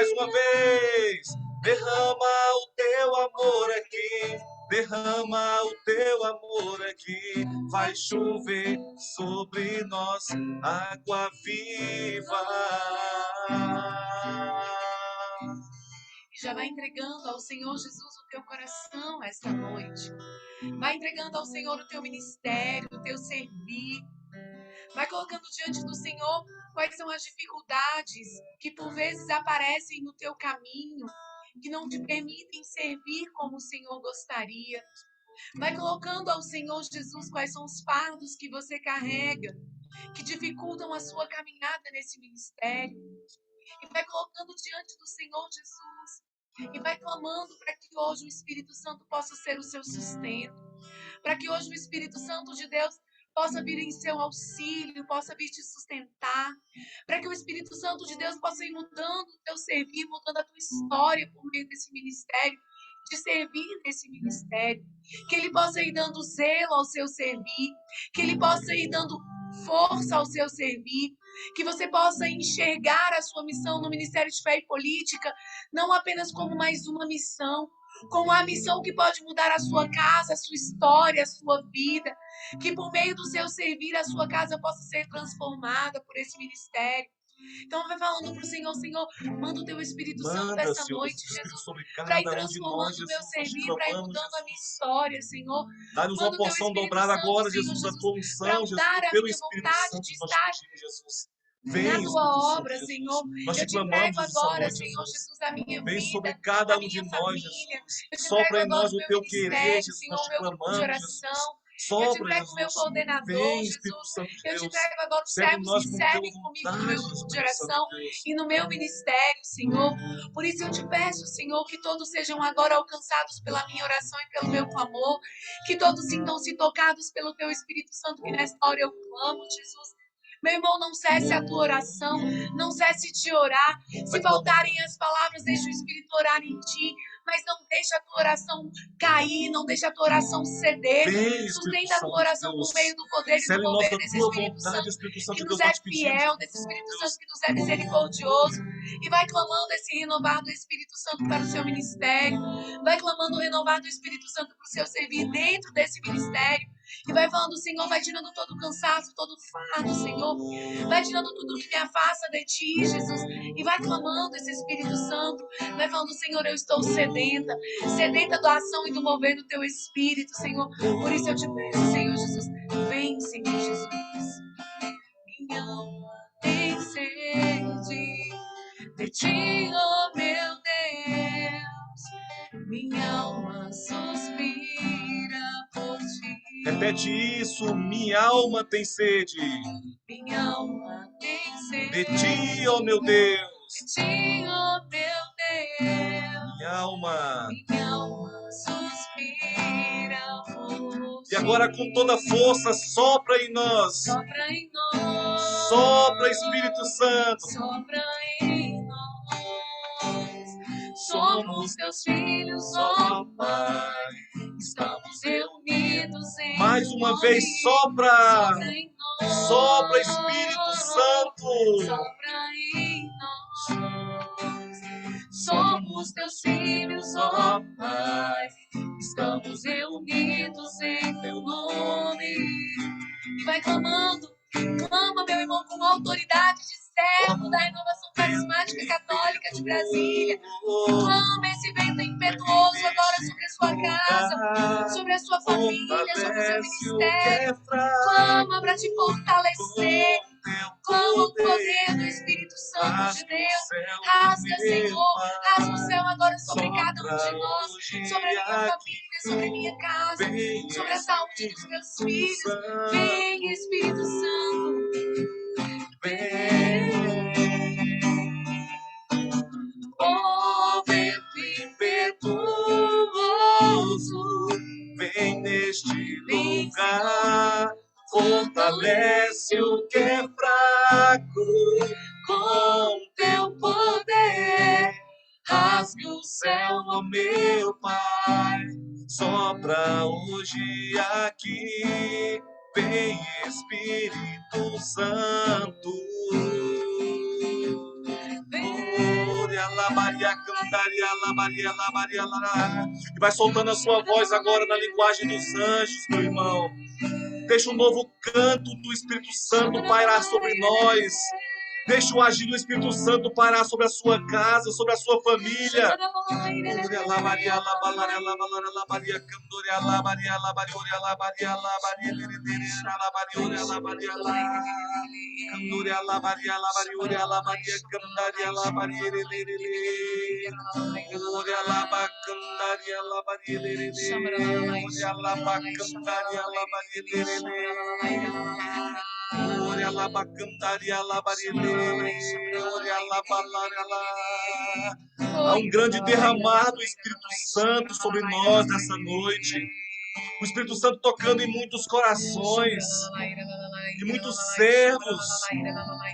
Mais uma vez, derrama o teu amor aqui, derrama o teu amor aqui, vai chover sobre nós água viva. Já vai entregando ao Senhor Jesus o teu coração esta noite. Vai entregando ao Senhor o teu ministério, o teu servir. Vai colocando diante do Senhor quais são as dificuldades que por vezes aparecem no teu caminho, que não te permitem servir como o Senhor gostaria. Vai colocando ao Senhor Jesus quais são os fardos que você carrega, que dificultam a sua caminhada nesse ministério. E vai colocando diante do Senhor Jesus. E vai clamando para que hoje o Espírito Santo possa ser o seu sustento. Para que hoje o Espírito Santo de Deus possa vir em seu auxílio, possa vir te sustentar. Para que o Espírito Santo de Deus possa ir mudando o teu servir, mudando a tua história por meio desse ministério, de servir nesse ministério. Que ele possa ir dando zelo ao seu servir. Que ele possa ir dando força ao seu servir. Que você possa enxergar a sua missão no Ministério de Fé e Política não apenas como mais uma missão, como a missão que pode mudar a sua casa, a sua história, a sua vida, que por meio do seu servir a sua casa possa ser transformada por esse ministério. Então vai falando para o Senhor, Senhor, manda o teu Espírito Santo Manda, essa Senhor, noite, Espírito Jesus, sobre para ir cada um de nós, transformando o meu Jesus, nós te servir, para ir clamamos, mudando a minha Jesus. história, Senhor. Dá-nos uma Manda o teu porção Espírito dobrada Santo, agora, Senhor Jesus, da Jesus, tua para unção, Jesus, mudar a pelo minha Espírito vontade Santo de nós te estar pedimos, Jesus. na Vem, tua Espírito Santo, obra, Jesus. Senhor. Nós Eu te te entrego clamamos essa agora, noite, Senhor Jesus. Jesus, a minha Vem sobre vida, cada a um de minha nós, família. Jesus. Eu te entrego Sopra em agora nós o o meu teu querer, ministério, Jesus. Senhor, Nós o te meu grupo de clamamos, Jesus. oração. Eu te Sopra, entrego o meu Jesus. coordenador, Vem, Espírito Jesus. Santo de Eu te Deus. entrego agora os Sendo servos que nós com tua servem comigo no meu vontade, grupo de Espírito Santo oração de Deus. e no meu ministério, Senhor. Por isso eu te peço, Senhor, que todos sejam agora alcançados pela minha oração e pelo meu clamor. Que todos sintam-se tocados pelo teu Espírito Santo, que nesta hora eu clamo, Jesus. Meu irmão, não cesse a tua oração, não cesse de orar. Se faltarem as palavras, deixa o Espírito orar em ti, mas não deixa a tua oração cair, não deixa a tua oração ceder. Vem, Espírito Sustenta a tua Santo de oração por meio Deus. do poder e do Sela em nós mover da desse tua Espírito vontade, Santo, Espírito Santo que de nos Deus. é Nós te pedimos, fiel, desse Espírito Santo que nos é misericordioso, e vai clamando esse renovado Espírito Santo para o seu ministério, vai clamando o renovado Espírito Santo para o seu servir dentro desse ministério, e vai falando, Senhor, vai tirando todo o cansaço, todo o fardo, Senhor, vai tirando tudo que me afasta de ti, Jesus, e vai clamando esse Espírito Santo, vai falando, Senhor, eu estou sedenta, sedenta da ação e do mover do teu Espírito, Senhor. Por isso eu te peço, Senhor Jesus, vem, Senhor Jesus. Minha alma tem sede de ti, oh meu Deus. Minha alma suspira por ti. Repete isso, minha alma tem sede. Minha alma tem sede De ti, ó meu Deus. de ti, oh meu Deus. Minha alma suspira por ti. E agora com toda força, sopra em nós. Sopra em nós. Sopra, Espírito Santo. Sopra em nós. Somos teus filhos, ó Pai. Estamos reunidos em mais uma vez, sopra. Sopra em nós. Sopra, Espírito Santo. Sopra em nós. Somos teus filhos, ó Pai. Estamos reunidos em teu nome. E vai clamando. Clama, meu irmão, com autoridade de servo da Renovação Carismática Católica de Brasília. Clama esse vento impetuoso agora sobre a sua casa, sobre a sua família, sobre o seu ministério. Clama para te fortalecer. Clama o poder do Espírito Santo de Deus. Rasga, Senhor, rasga o céu agora sobre cada um de nós, sobre a minha família, sobre a minha casa, sobre a saúde dos meus filhos. Vem, Espírito Santo. Vem. Oh, vento impetuoso, Vem neste vem, lugar. Fortalece o que é fraco com teu poder. Rasgue o céu, ó meu Pai. Sopra hoje aqui. Vem, Espírito Santo. Vem. E vai soltando a sua voz agora na linguagem dos anjos, meu irmão. Deixa um novo canto do Espírito Santo pairar sobre nós. Deixa o agir do Espírito Santo parar sobre a sua casa, sobre a sua família. Há um grande derramar do Espírito Santo sobre nós nessa noite. O Espírito Santo tocando em muitos corações, de muitos servos.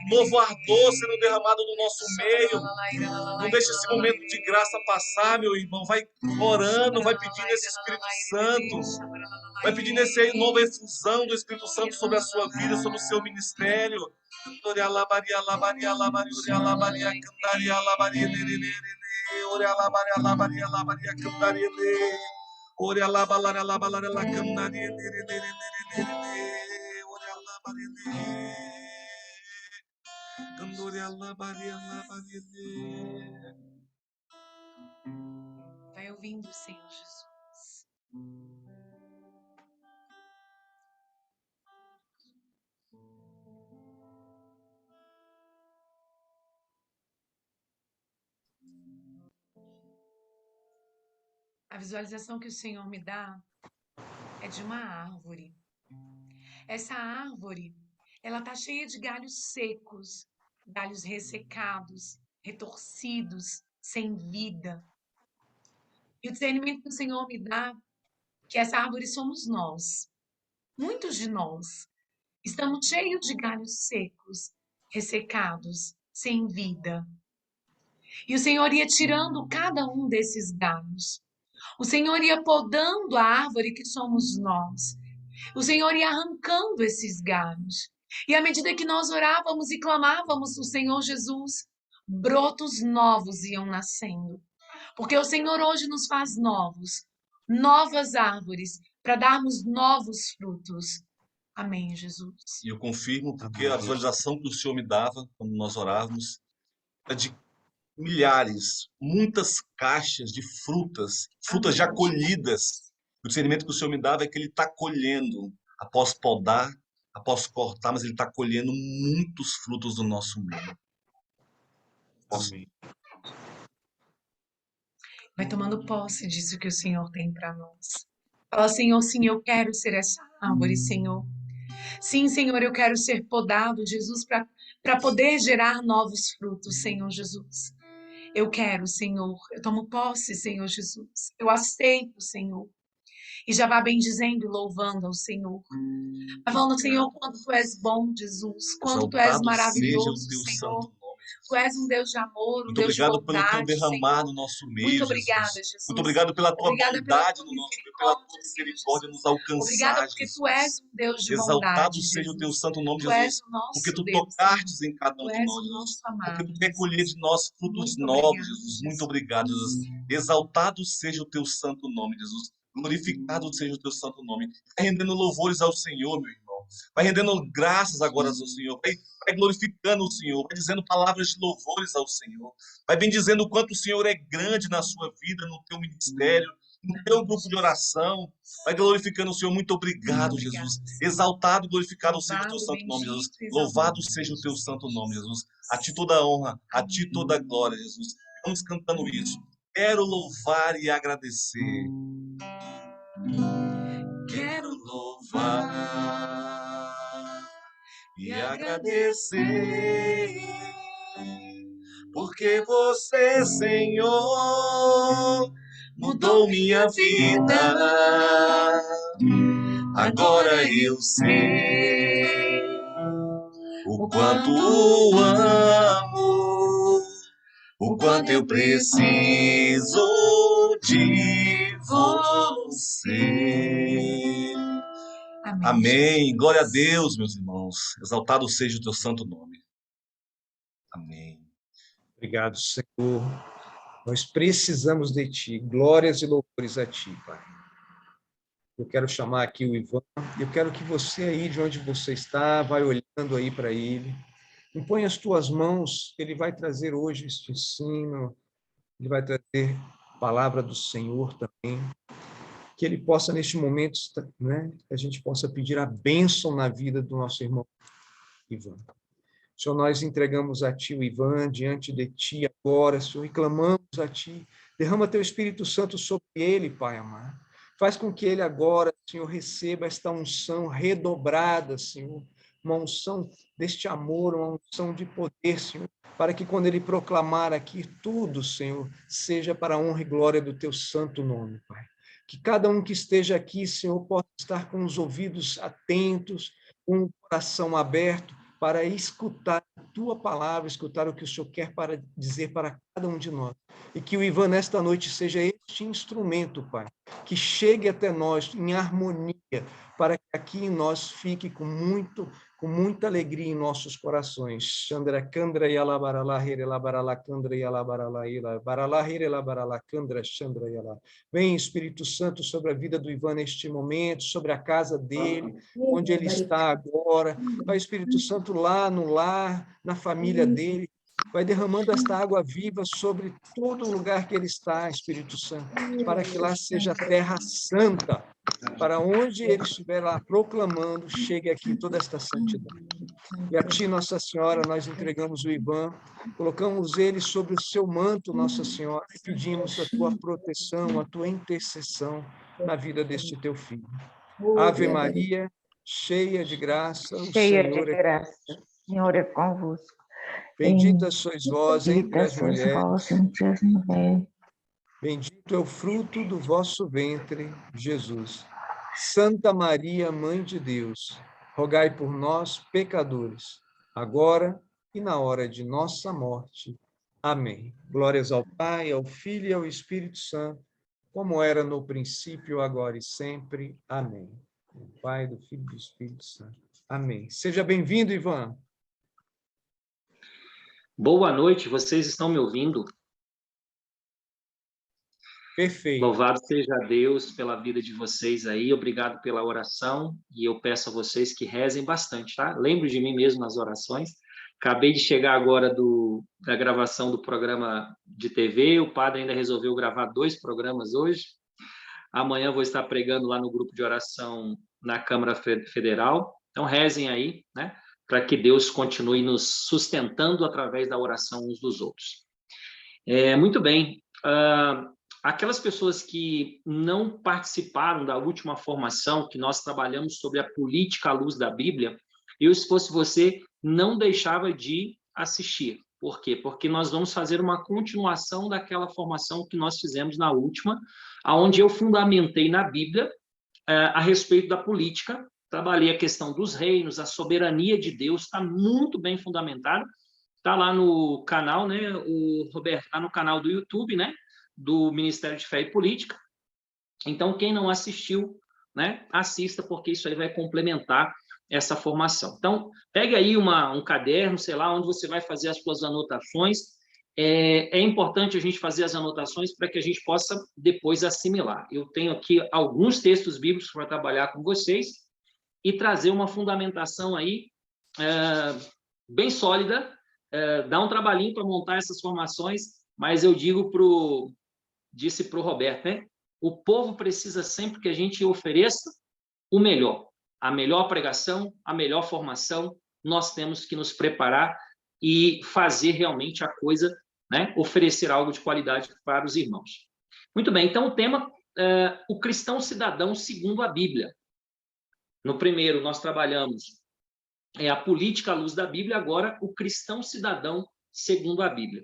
Novo ardor sendo derramado no nosso meio. Não deixe esse momento de graça passar, meu irmão. Vai orando, vai pedindo esse Espírito Santo. Vai pedindo essa nova efusão do Espírito Santo sobre a sua vida, sobre o seu ministério. Vai ouvindo, Senhor Jesus. A visualização que o Senhor me dá é de uma árvore. Essa árvore, ela tá cheia de galhos secos, galhos ressecados, retorcidos, sem vida. E o discernimento que o Senhor me dá, que essa árvore somos nós. Muitos de nós estamos cheios de galhos secos, ressecados, sem vida. E o Senhor ia tirando cada um desses galhos. O Senhor ia podando a árvore que somos nós. O Senhor ia arrancando esses galhos. E à medida que nós orávamos e clamávamos o Senhor Jesus, brotos novos iam nascendo. Porque o Senhor hoje nos faz novos, novas árvores, para darmos novos frutos. Amém, Jesus. E eu confirmo, porque a visualização que o Senhor me dava quando nós orávamos é de milhares, muitas caixas de frutas, frutas já colhidas. O discernimento que o Senhor me dava é que Ele está colhendo, após podar, após cortar, mas Ele está colhendo muitos frutos do nosso meio. Amém. Vai tomando posse disso que o Senhor tem para nós. Fala, Senhor, sim, eu quero ser essa árvore, Senhor. Sim, Senhor, eu quero ser podado, Jesus, para poder gerar novos frutos, Senhor Jesus. Eu quero, Senhor, eu tomo posse, Senhor Jesus. Eu aceito, Senhor. E já vá bendizendo e louvando ao Senhor. Vai falando, Senhor, quanto Tu és bom, Jesus. Quanto Tu és Exaltado maravilhoso, seja o teu Senhor. santo nome. Tu és um Deus de amor, um Muito Deus de obrigado pelo teu bondade, derramar Senhor. no nosso meio, Muito obrigada, Jesus. Jesus. Muito obrigado pela tua Obrigada pela bondade tua no nosso meio, pela tua misericórdia, misericórdia Senhor nos Jesus. Obrigada alcançar, porque Jesus. Tu és um Deus de Exaltado bondade, seja o teu Jesus. santo nome, Tu és Jesus, o nosso porque tu Deus, tocastes Senhor. em cada um Tu de és nós, o Jesus. nosso Porque amado, tu quer colher Jesus. de nós frutos Muito novos, obrigada, Jesus. Jesus. Muito obrigado, Jesus. Exaltado seja o teu santo nome, Jesus. Glorificado seja o teu santo nome. Vai rendendo louvores ao Senhor, meu irmão. Vai rendendo graças agora ao Senhor. Vai glorificando o Senhor. Vai dizendo palavras de louvores ao Senhor. Vai bem dizendo o quanto o Senhor é grande na sua vida, no teu ministério, no teu grupo de oração. Vai glorificando o Senhor. Muito obrigado, Muito obrigada, Jesus. Senhor. Exaltado e glorificado seja o teu Louvado, santo nome, Jesus. bendito, exaltado Louvado seja o teu seja, santo nome, Senhor Jesus. Jesus. A ti toda a honra, a ti toda a glória, Jesus. Vamos cantando isso. Quero louvar e agradecer. Quero louvar e agradecer, porque você, Senhor, mudou minha vida. Agora eu sei o quanto amo, o quanto eu preciso de você. Amém. Glória a Deus, meus irmãos. Exaltado seja o teu santo nome. Amém. Obrigado, Senhor. Nós precisamos de Ti. Glórias e louvores a Ti, Pai. Eu quero chamar aqui o Ivan. Eu quero que você aí, de onde você está, vai olhando aí para ele. Impõe as tuas mãos. Ele vai trazer hoje este ensino. Ele vai trazer a palavra do Senhor também. Que ele possa, neste momento, né, que a gente possa pedir a bênção na vida do nosso irmão Ivan. Senhor, nós entregamos a Ti o Ivan, diante de Ti agora, Senhor, e clamamos a Ti. Derrama Teu Espírito Santo sobre ele, Pai amado. Faz com que ele agora, Senhor, receba esta unção redobrada, Senhor, uma unção deste amor, uma unção de poder, Senhor, para que quando ele proclamar aqui tudo, Senhor, seja para a honra e glória do Teu santo nome, Pai. Que cada um que esteja aqui, Senhor, possa estar com os ouvidos atentos, com o coração aberto, para escutar a Tua palavra, escutar o que o Senhor quer para dizer para cada um de nós. E que o Ivan, nesta noite, seja este instrumento, Pai, que chegue até nós em harmonia, para que aqui em nós fique com muita alegria em nossos corações. Chandra Kandra Yalabarala Herelabarala Kandra Yalabarala Yalabarala Herelabarala Kandra Chandra Yala. Vem, Espírito Santo, sobre a vida do Ivan neste momento, sobre a casa dele, onde ele está agora. Vai, Espírito Santo, lá no lar, na família dele. Vai derramando esta água viva sobre todo lugar que ele está, Espírito Santo, para que lá seja terra santa, para onde ele estiver lá proclamando, chegue aqui toda esta santidade. E a Ti, Nossa Senhora, nós entregamos o Ivan, colocamos ele sobre o Seu manto, Nossa Senhora, e pedimos a Tua proteção, a Tua intercessão na vida deste Teu filho. Ave Maria, cheia de graça, o Cheia de Senhor é graça, o Senhor é convosco. bendita sois vós entre as mulheres, vós entre as mulheres. bendito é o fruto do vosso ventre, Jesus. Santa Maria, Mãe de Deus, rogai por nós, pecadores, agora e na hora de nossa morte. Amém. Glórias ao Pai, ao Filho e ao Espírito Santo, como era no princípio, agora e sempre. Amém. Do Pai, do Filho e do Espírito Santo. Amém. Seja bem-vindo, Ivan. Boa noite, vocês estão me ouvindo? Perfeito. Louvado seja Deus pela vida de vocês aí, obrigado pela oração, e eu peço a vocês que rezem bastante, tá? Lembro de mim mesmo nas orações. Acabei de chegar agora da gravação do programa de TV, o padre ainda resolveu gravar 2 programas hoje. Amanhã vou estar pregando lá no grupo de oração na Câmara Federal, então rezem aí, né? Para que Deus continue nos sustentando através da oração uns dos outros. Muito bem. Aquelas pessoas que não participaram da última formação, que nós trabalhamos sobre a política à luz da Bíblia, eu, se fosse você, não deixava de assistir. Por quê? Porque nós vamos fazer uma continuação daquela formação que nós fizemos na última, onde eu fundamentei na Bíblia a respeito da política, trabalhei a questão dos reinos, a soberania de Deus, está muito bem fundamentado, está lá no canal, né, o Roberto, está no canal do YouTube, né, do Ministério de Fé e Política. Então, quem não assistiu, né, assista, porque isso aí vai complementar essa formação. Então, pegue aí um caderno, sei lá, onde você vai fazer as suas anotações. É importante a gente fazer as anotações para que a gente possa depois assimilar. Eu tenho aqui alguns textos bíblicos para trabalhar com vocês e trazer uma fundamentação aí bem sólida. Dá um trabalhinho para montar essas formações, mas eu disse para o Roberto, né? O povo precisa sempre que a gente ofereça o melhor, a melhor pregação, a melhor formação. Nós temos que nos preparar e fazer realmente a coisa, né? Oferecer algo de qualidade para os irmãos. Muito bem, então o tema o cristão cidadão segundo a Bíblia. No primeiro nós trabalhamos a política à luz da Bíblia, agora o cristão cidadão segundo a Bíblia.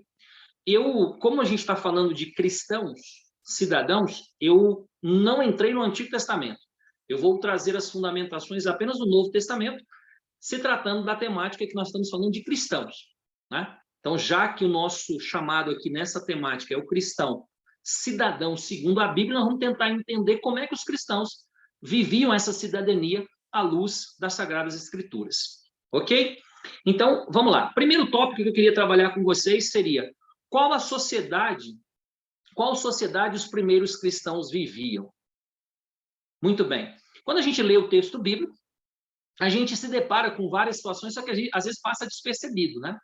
Como a gente está falando de cristãos, cidadãos, eu não entrei no Antigo Testamento. Eu vou trazer as fundamentações apenas do Novo Testamento, se tratando da temática que nós estamos falando de cristãos, né? Então, já que o nosso chamado aqui nessa temática é o cristão cidadão segundo a Bíblia, nós vamos tentar entender como é que os cristãos viviam essa cidadania à luz das Sagradas Escrituras. Ok? Então, vamos lá. Primeiro tópico que eu queria trabalhar com vocês seria qual sociedade os primeiros cristãos viviam? Muito bem. Quando a gente lê o texto bíblico, a gente se depara com várias situações, só que a gente, às vezes passa despercebido, né?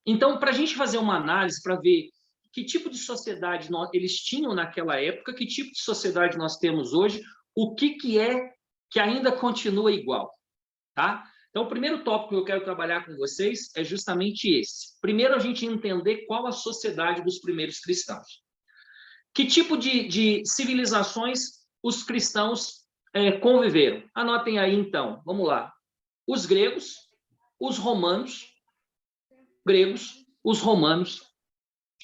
Então, para a gente fazer uma análise para ver que tipo de sociedade eles tinham naquela época, que tipo de sociedade nós temos hoje, o que é que ainda continua igual, tá? Então, o primeiro tópico que eu quero trabalhar com vocês é justamente esse. Primeiro, a gente entender qual a sociedade dos primeiros cristãos. Que tipo de civilizações os cristãos conviveram? Anotem aí, então. Vamos lá. Os gregos, os romanos,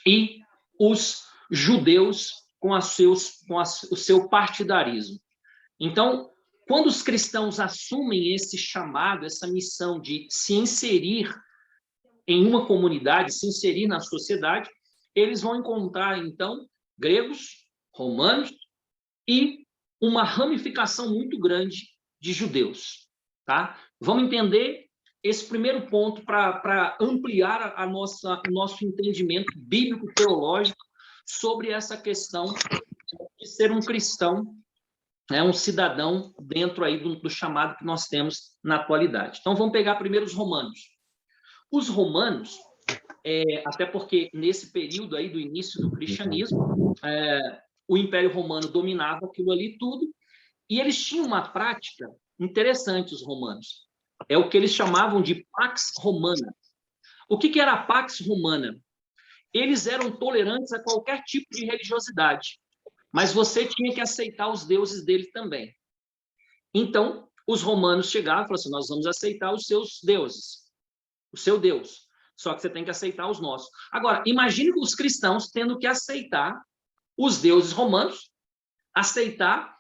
e os judeus com o seu partidarismo. Então, quando os cristãos assumem esse chamado, essa missão de se inserir em uma comunidade, se inserir na sociedade, eles vão encontrar, então, gregos, romanos e uma ramificação muito grande de judeus. Tá? Vamos entender esse primeiro ponto para ampliar o nosso entendimento bíblico-teológico sobre essa questão de ser um cristão, um cidadão dentro aí do chamado que nós temos na atualidade. Então, vamos pegar primeiro os romanos. Os romanos, até porque nesse período aí do início do cristianismo, o Império Romano dominava aquilo ali tudo, e eles tinham uma prática interessante, os romanos. É o que eles chamavam de Pax Romana. O que era a Pax Romana? Eles eram tolerantes a qualquer tipo de religiosidade, mas você tinha que aceitar os deuses dele também. Então, os romanos chegaram e falaram assim, nós vamos aceitar os seus deuses, o seu Deus, só que você tem que aceitar os nossos. Agora, imagine os cristãos tendo que aceitar os deuses romanos, aceitar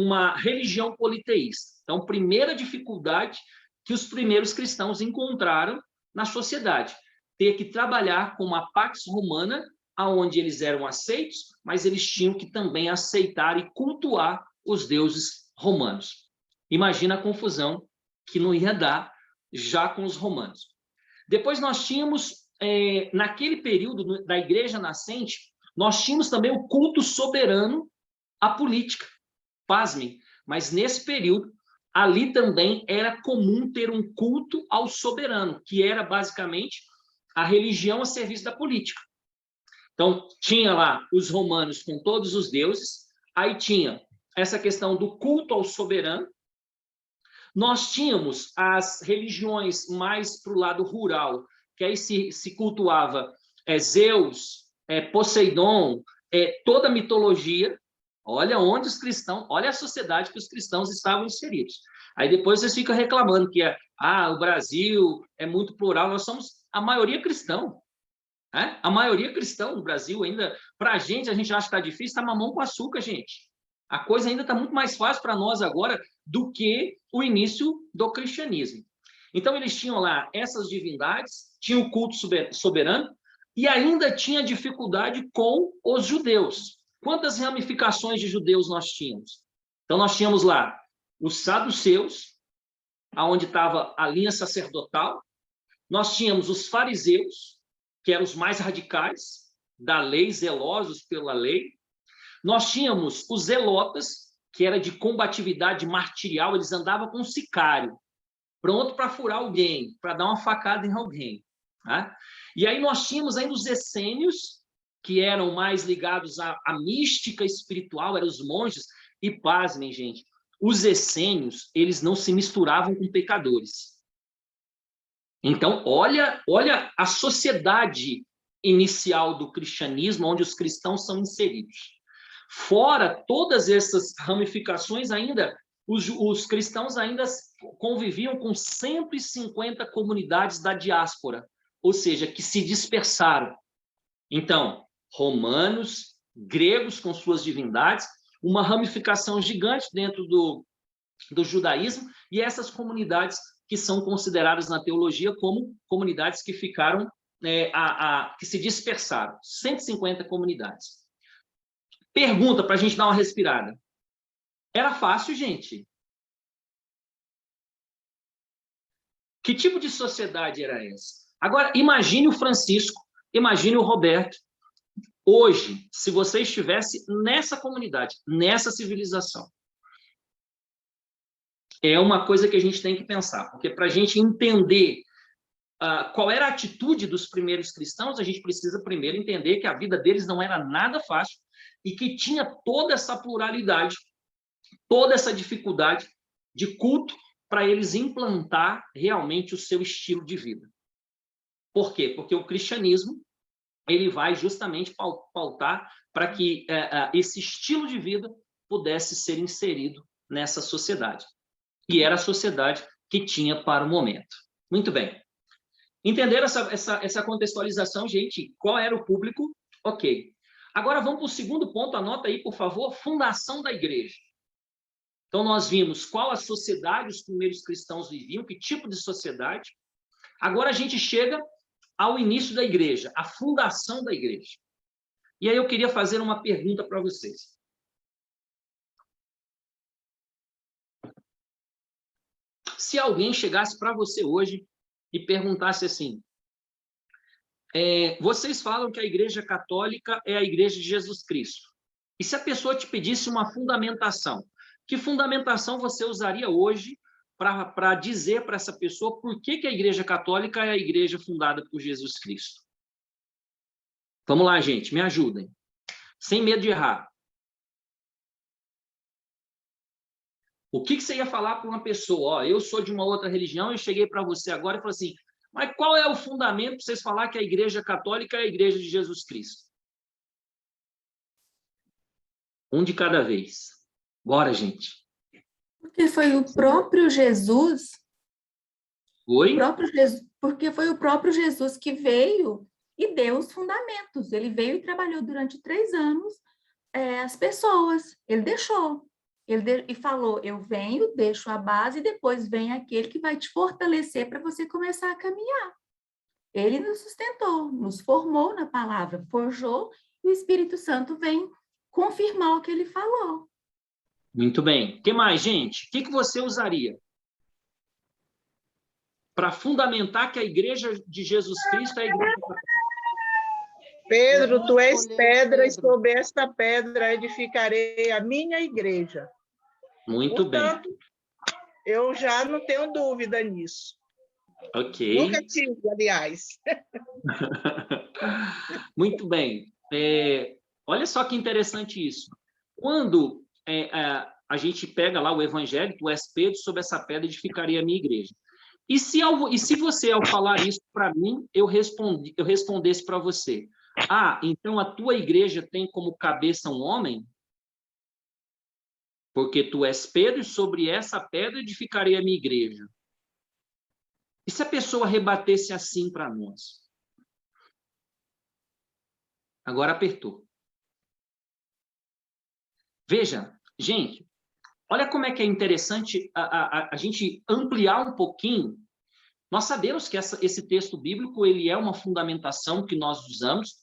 uma religião politeísta. Então, primeira dificuldade que os primeiros cristãos encontraram na sociedade, ter que trabalhar com uma Pax Romana, onde eles eram aceitos, mas eles tinham que também aceitar e cultuar os deuses romanos. Imagina a confusão que não ia dar já com os romanos. Depois nós tínhamos, naquele período da Igreja Nascente, nós tínhamos também o culto soberano à política. Pasmem, mas nesse período, ali também era comum ter um culto ao soberano, que era basicamente a religião a serviço da política. Então, tinha lá os romanos com todos os deuses, aí tinha essa questão do culto ao soberano, nós tínhamos as religiões mais para o lado rural, que aí se cultuava Zeus, Poseidon, toda a mitologia. Olha onde os cristãos, olha a sociedade que os cristãos estavam inseridos. Aí depois vocês ficam reclamando que o Brasil é muito plural, nós somos a maioria cristão. A maioria cristão no Brasil ainda, para a gente acha que está difícil, está mamão com açúcar, gente. A coisa ainda está muito mais fácil para nós agora do que o início do cristianismo. Então, eles tinham lá essas divindades, tinham o culto soberano, e ainda tinha dificuldade com os judeus. Quantas ramificações de judeus nós tínhamos? Então, nós tínhamos lá os saduceus, onde estava a linha sacerdotal. Nós tínhamos os fariseus, que eram os mais radicais da lei, zelosos pela lei. Nós tínhamos os zelotas, que era de combatividade martirial, eles andavam com um sicário, pronto para furar alguém, para dar uma facada em alguém. Tá? E aí nós tínhamos ainda os essênios, que eram mais ligados à mística espiritual, eram os monges, e pasmem, gente, os essênios, eles não se misturavam com pecadores. Então, olha a sociedade inicial do cristianismo, onde os cristãos são inseridos. Fora todas essas ramificações, ainda os cristãos ainda conviviam com 150 comunidades da diáspora, ou seja, que se dispersaram. Então, romanos, gregos com suas divindades, uma ramificação gigante dentro do judaísmo, e essas comunidades que são consideradas na teologia como comunidades que ficaram, que se dispersaram, 150 comunidades. Pergunta para a gente dar uma respirada. Era fácil, gente? Que tipo de sociedade era essa? Agora, imagine o Francisco Imagine o Roberto, hoje, se você estivesse nessa comunidade, nessa civilização. É uma coisa que a gente tem que pensar, porque para a gente entender qual era a atitude dos primeiros cristãos, a gente precisa primeiro entender que a vida deles não era nada fácil e que tinha toda essa pluralidade, toda essa dificuldade de culto para eles implantar realmente o seu estilo de vida. Por quê? Porque o cristianismo ele vai justamente pautar para que esse estilo de vida pudesse ser inserido nessa sociedade. E era a sociedade que tinha para o momento. Muito bem. Entenderam essa contextualização, gente? Qual era o público? Ok. Agora vamos para o segundo ponto, anota aí, por favor, fundação da igreja. Então, nós vimos qual a sociedade os primeiros cristãos viviam, que tipo de sociedade. Agora a gente chega ao início da igreja, a fundação da igreja. E aí eu queria fazer uma pergunta para vocês. Se alguém chegasse para você hoje e perguntasse assim, vocês falam que a igreja católica é a igreja de Jesus Cristo. E se a pessoa te pedisse uma fundamentação, que fundamentação você usaria hoje para dizer para essa pessoa por que a igreja católica é a igreja fundada por Jesus Cristo? Vamos lá, gente, me ajudem. Sem medo de errar. O que você ia falar para uma pessoa? Ó, eu sou de uma outra religião, eu cheguei para você agora e falei assim, mas qual é o fundamento para vocês falar que a igreja católica é a igreja de Jesus Cristo? Um de cada vez. Bora, gente. Porque foi o próprio Jesus. Oi? Porque foi o próprio Jesus que veio e deu os fundamentos. Ele veio e trabalhou durante 3 anos as pessoas. Ele deixou. E falou, eu venho, deixo a base e depois vem aquele que vai te fortalecer para você começar a caminhar. Ele nos sustentou, nos formou na palavra, forjou, e o Espírito Santo vem confirmar o que ele falou. Muito bem. O que mais, gente? O que você usaria para fundamentar que a igreja de Jesus Cristo é a igreja católica? Pedro, tu és pedra, e sobre esta pedra edificarei a minha igreja. Muito Portanto, bem. Eu já não tenho dúvida nisso. Ok. Nunca tive, aliás. Muito bem. Olha só que interessante isso. Quando a gente pega lá o evangelho, tu és Pedro, sobre essa pedra edificaria a minha igreja. E se você, ao falar isso para mim, eu respondesse para você, então a tua igreja tem como cabeça um homem? Porque tu és Pedro, e sobre essa pedra edificarei a minha igreja. E se a pessoa rebatesse assim para nós? Agora apertou. Veja, gente, olha como é que é interessante a gente ampliar um pouquinho. Nós sabemos que esse texto bíblico ele é uma fundamentação que nós usamos,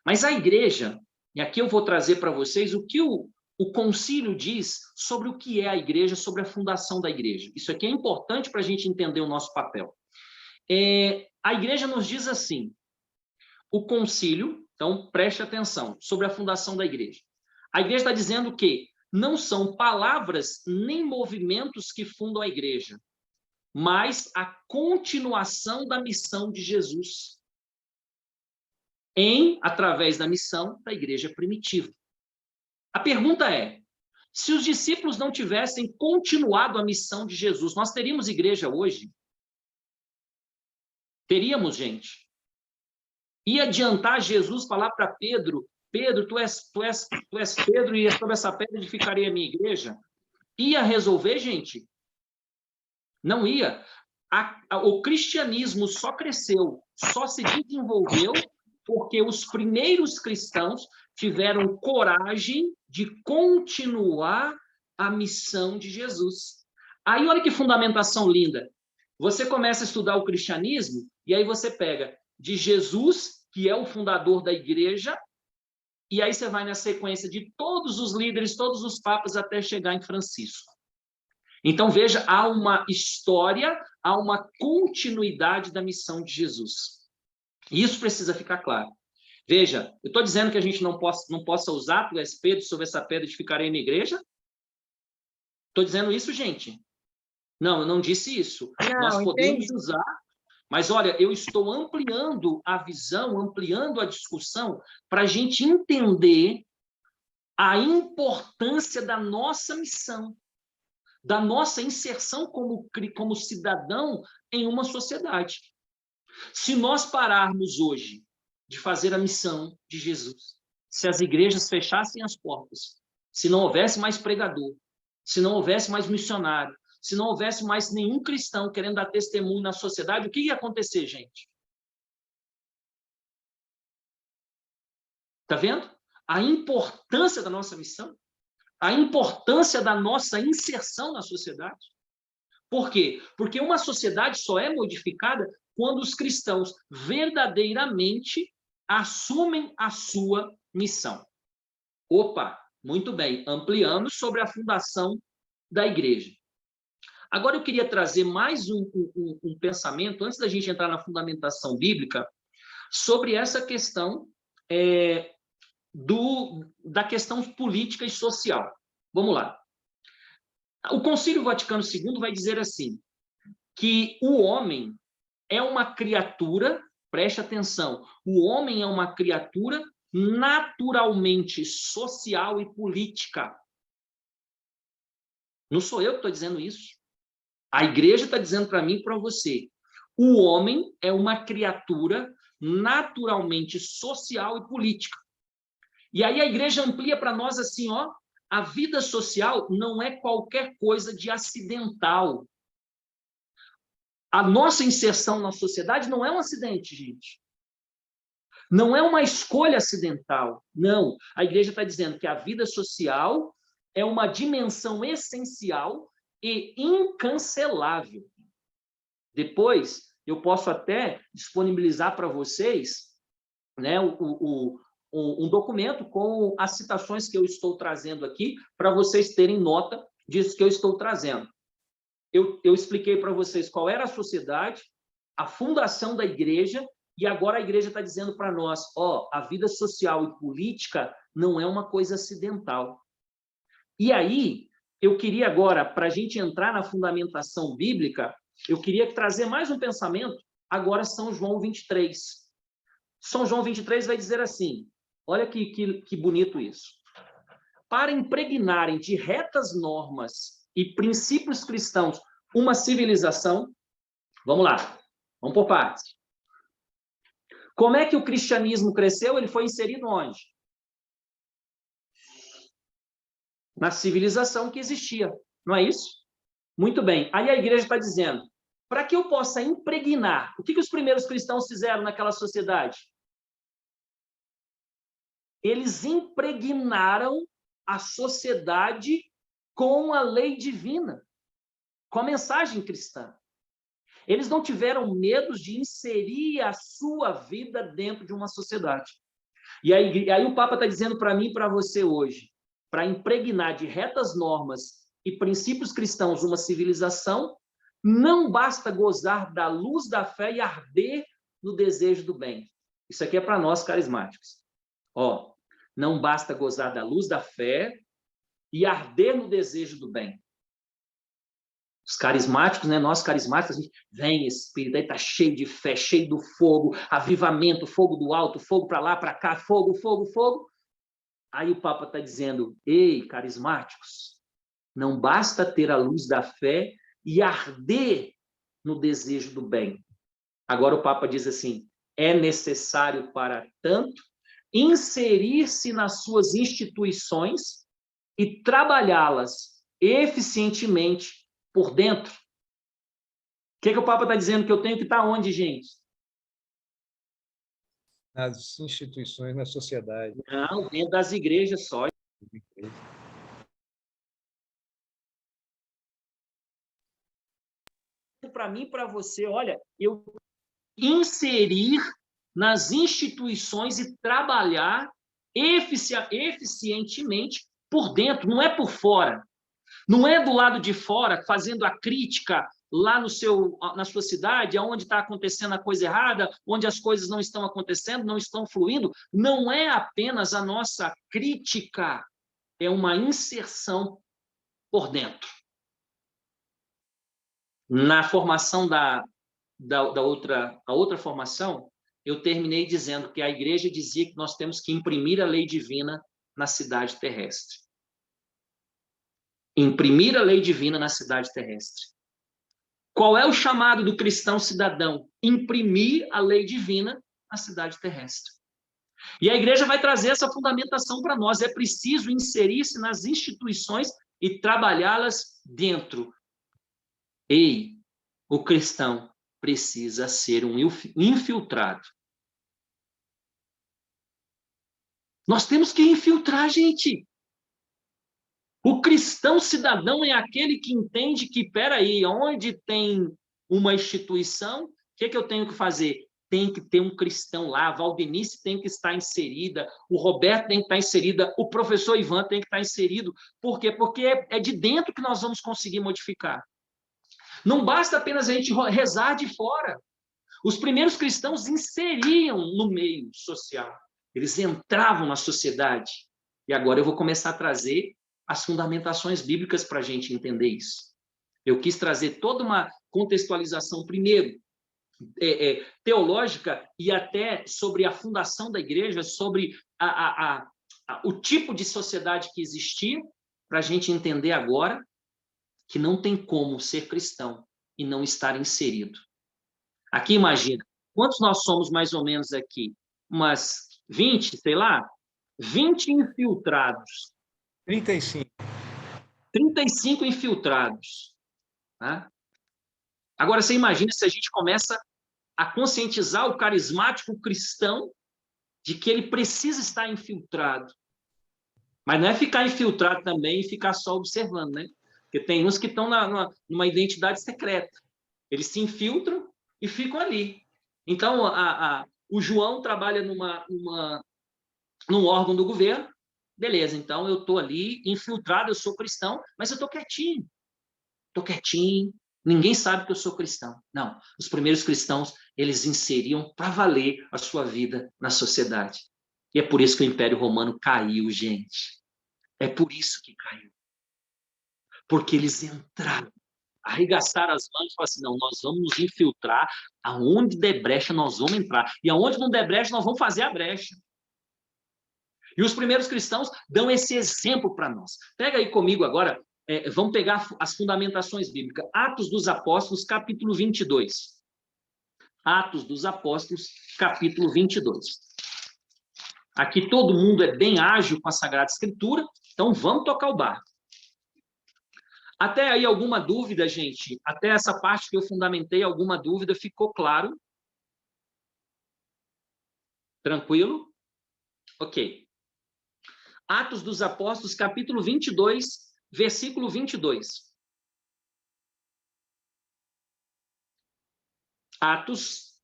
mas a igreja, e aqui eu vou trazer para vocês o que o concílio diz sobre o que é a igreja, sobre a fundação da igreja. Isso aqui é importante para a gente entender o nosso papel. A igreja nos diz assim, o concílio, então preste atenção, sobre a fundação da igreja. A igreja está dizendo que não são palavras nem movimentos que fundam a igreja, mas a continuação da missão de Jesus através da missão da igreja primitiva. A pergunta é, se os discípulos não tivessem continuado a missão de Jesus, nós teríamos igreja hoje? Teríamos, gente? Ia adiantar Jesus falar para Pedro, Pedro, tu és Pedro, e sobre essa pedra edificarei a minha igreja? Ia resolver, gente? Não ia. O cristianismo só cresceu, só se desenvolveu porque os primeiros cristãos tiveram coragem de continuar a missão de Jesus. Aí, olha que fundamentação linda. Você começa a estudar o cristianismo, e aí você pega de Jesus, que é o fundador da igreja, e aí você vai na sequência de todos os líderes, todos os papas, até chegar em Francisco. Então, veja, há uma história, há uma continuidade da missão de Jesus. Isso precisa ficar claro. Veja, eu estou dizendo que a gente não possa usar, tu és Pedro, sobre essa pedra edificarei minha igreja? Estou dizendo isso, gente? Não, eu não disse isso. Nós Não, podemos entendi. usar, mas olha, eu estou ampliando a visão, ampliando a discussão para a gente entender a importância da nossa missão, da nossa inserção como cidadão em uma sociedade. Se nós pararmos hoje de fazer a missão de Jesus, se as igrejas fechassem as portas, se não houvesse mais pregador, se não houvesse mais missionário, se não houvesse mais nenhum cristão querendo dar testemunho na sociedade, o que ia acontecer, gente? Está vendo? A importância da nossa missão, a importância da nossa inserção na sociedade. Por quê? Porque uma sociedade só é modificada quando os cristãos verdadeiramente assumem a sua missão. Opa, muito bem, ampliando sobre a fundação da igreja. Agora eu queria trazer mais um pensamento, antes da gente entrar na fundamentação bíblica, sobre essa questão da questão política e social. Vamos lá. O Concílio Vaticano II vai dizer assim, que o homem é uma criatura, preste atenção, o homem é uma criatura naturalmente social e política. Não sou eu que estou dizendo isso. A igreja está dizendo para mim e para você. O homem é uma criatura naturalmente social e política. E aí a igreja amplia para nós assim, ó, a vida social não é qualquer coisa de acidental. A nossa inserção na sociedade não é um acidente, gente. Não é uma escolha acidental. Não. A igreja está dizendo que a vida social é uma dimensão essencial e incancelável. Depois, eu posso até disponibilizar para vocês, né, um documento com as citações que eu estou trazendo aqui, para vocês terem nota disso que eu estou trazendo. Eu expliquei para vocês qual era a sociedade, a fundação da igreja, e agora a igreja está dizendo para nós, ó, a vida social e política não é uma coisa acidental. E aí, eu queria agora, para a gente entrar na fundamentação bíblica, eu queria trazer mais um pensamento, agora São João 23. São João 23 vai dizer assim, olha que bonito isso. Para impregnarem de retas normas e princípios cristãos uma civilização, vamos lá, vamos por partes. Como é que o cristianismo cresceu? Ele foi inserido onde? Na civilização que existia, não é isso? Muito bem. Aí a igreja está dizendo, para que eu possa impregnar, o que os primeiros cristãos fizeram naquela sociedade? Eles impregnaram a sociedade com a lei divina, com a mensagem cristã. Eles não tiveram medo de inserir a sua vida dentro de uma sociedade. E aí o Papa está dizendo para mim e para você hoje, para impregnar de retas normas e princípios cristãos uma civilização, não basta gozar da luz da fé e arder no desejo do bem. Isso aqui é para nós carismáticos. Ó, não basta gozar da luz da fé e arder no desejo do bem. Os carismáticos, né? Nós carismáticos, a gente vem Espírito, aí tá cheio de fé, cheio do fogo, avivamento, fogo do alto, fogo para lá, para cá, fogo, fogo, fogo. Aí o Papa está dizendo, ei, carismáticos, não basta ter a luz da fé e arder no desejo do bem. Agora o Papa diz assim, é necessário, para tanto, inserir-se nas suas instituições e trabalhá-las eficientemente por dentro. O que o Papa está dizendo? Que eu tenho que estar onde, gente? Nas instituições, na sociedade. Não, dentro das igrejas só. Para mim, para você, olha, eu inserir nas instituições e trabalhar eficientemente por dentro, não é por fora. Não é do lado de fora, fazendo a crítica lá na sua cidade, onde está acontecendo a coisa errada, onde as coisas não estão acontecendo, não estão fluindo, não é apenas a nossa crítica, é uma inserção por dentro. Na formação a outra formação, eu terminei dizendo que a igreja dizia que nós temos que imprimir a lei divina na cidade terrestre. Imprimir a lei divina na cidade terrestre. Qual é o chamado do cristão cidadão? Imprimir a lei divina na cidade terrestre. E a igreja vai trazer essa fundamentação para nós. É preciso inserir-se nas instituições e trabalhá-las dentro. Ei, o cristão precisa ser um infiltrado. Nós temos que infiltrar, gente. O cristão cidadão é aquele que entende que, peraí, onde tem uma instituição, o que eu tenho que fazer? Tem que ter um cristão lá, a Valdenice tem que estar inserida, o Roberto tem que estar inserida, o professor Ivan tem que estar inserido. Por quê? Porque é de dentro que nós vamos conseguir modificar. Não basta apenas a gente rezar de fora. Os primeiros cristãos inseriam no meio social. Eles entravam na sociedade. E agora eu vou começar a trazer as fundamentações bíblicas para a gente entender isso. Eu quis trazer toda uma contextualização, primeiro, teológica e até sobre a fundação da igreja, sobre o tipo de sociedade que existia, para a gente entender agora que não tem como ser cristão e não estar inserido. Aqui, imagina, quantos nós somos mais ou menos aqui? Umas 20, sei lá, 20 infiltrados. 35. 35 infiltrados. Tá? Agora, você imagina se a gente começa a conscientizar o carismático cristão de que ele precisa estar infiltrado. Mas não é ficar infiltrado também e ficar só observando, né? Porque tem uns que estão numa identidade secreta. Eles se infiltram e ficam ali. Então, o João trabalha num órgão do governo. Beleza, então eu estou ali infiltrado, eu sou cristão, mas eu estou quietinho. Estou quietinho, ninguém sabe que eu sou cristão. Não, os primeiros cristãos, eles inseriam para valer a sua vida na sociedade. E é por isso que o Império Romano caiu, gente. É por isso que caiu. Porque eles entraram, arregaçaram as mãos e falaram assim, não, nós vamos nos infiltrar, aonde der brecha nós vamos entrar, e aonde não der brecha nós vamos fazer a brecha. E os primeiros cristãos dão esse exemplo para nós. Pega aí comigo agora, vamos pegar as fundamentações bíblicas. Atos dos Apóstolos, capítulo 22. Atos dos Apóstolos, capítulo 22. Aqui todo mundo é bem ágil com a Sagrada Escritura, então vamos tocar o barco. Até aí alguma dúvida, gente? Até essa parte que eu fundamentei, alguma dúvida? Ficou claro? Tranquilo? Ok. Atos dos Apóstolos, capítulo 22, versículo 22. Atos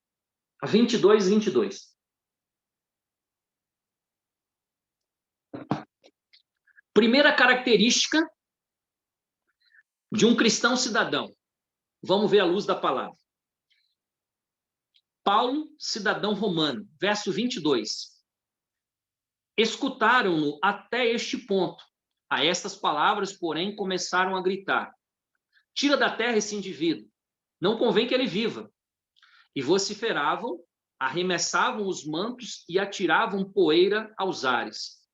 22, 22. Primeira característica de um cristão cidadão. Vamos ver à luz da palavra. Paulo, cidadão romano, verso 22. Escutaram-no até este ponto. A estas palavras, porém, começaram a gritar. Tira da terra esse indivíduo. Não convém que ele viva. E vociferavam, arremessavam os mantos e atiravam poeira aos ares.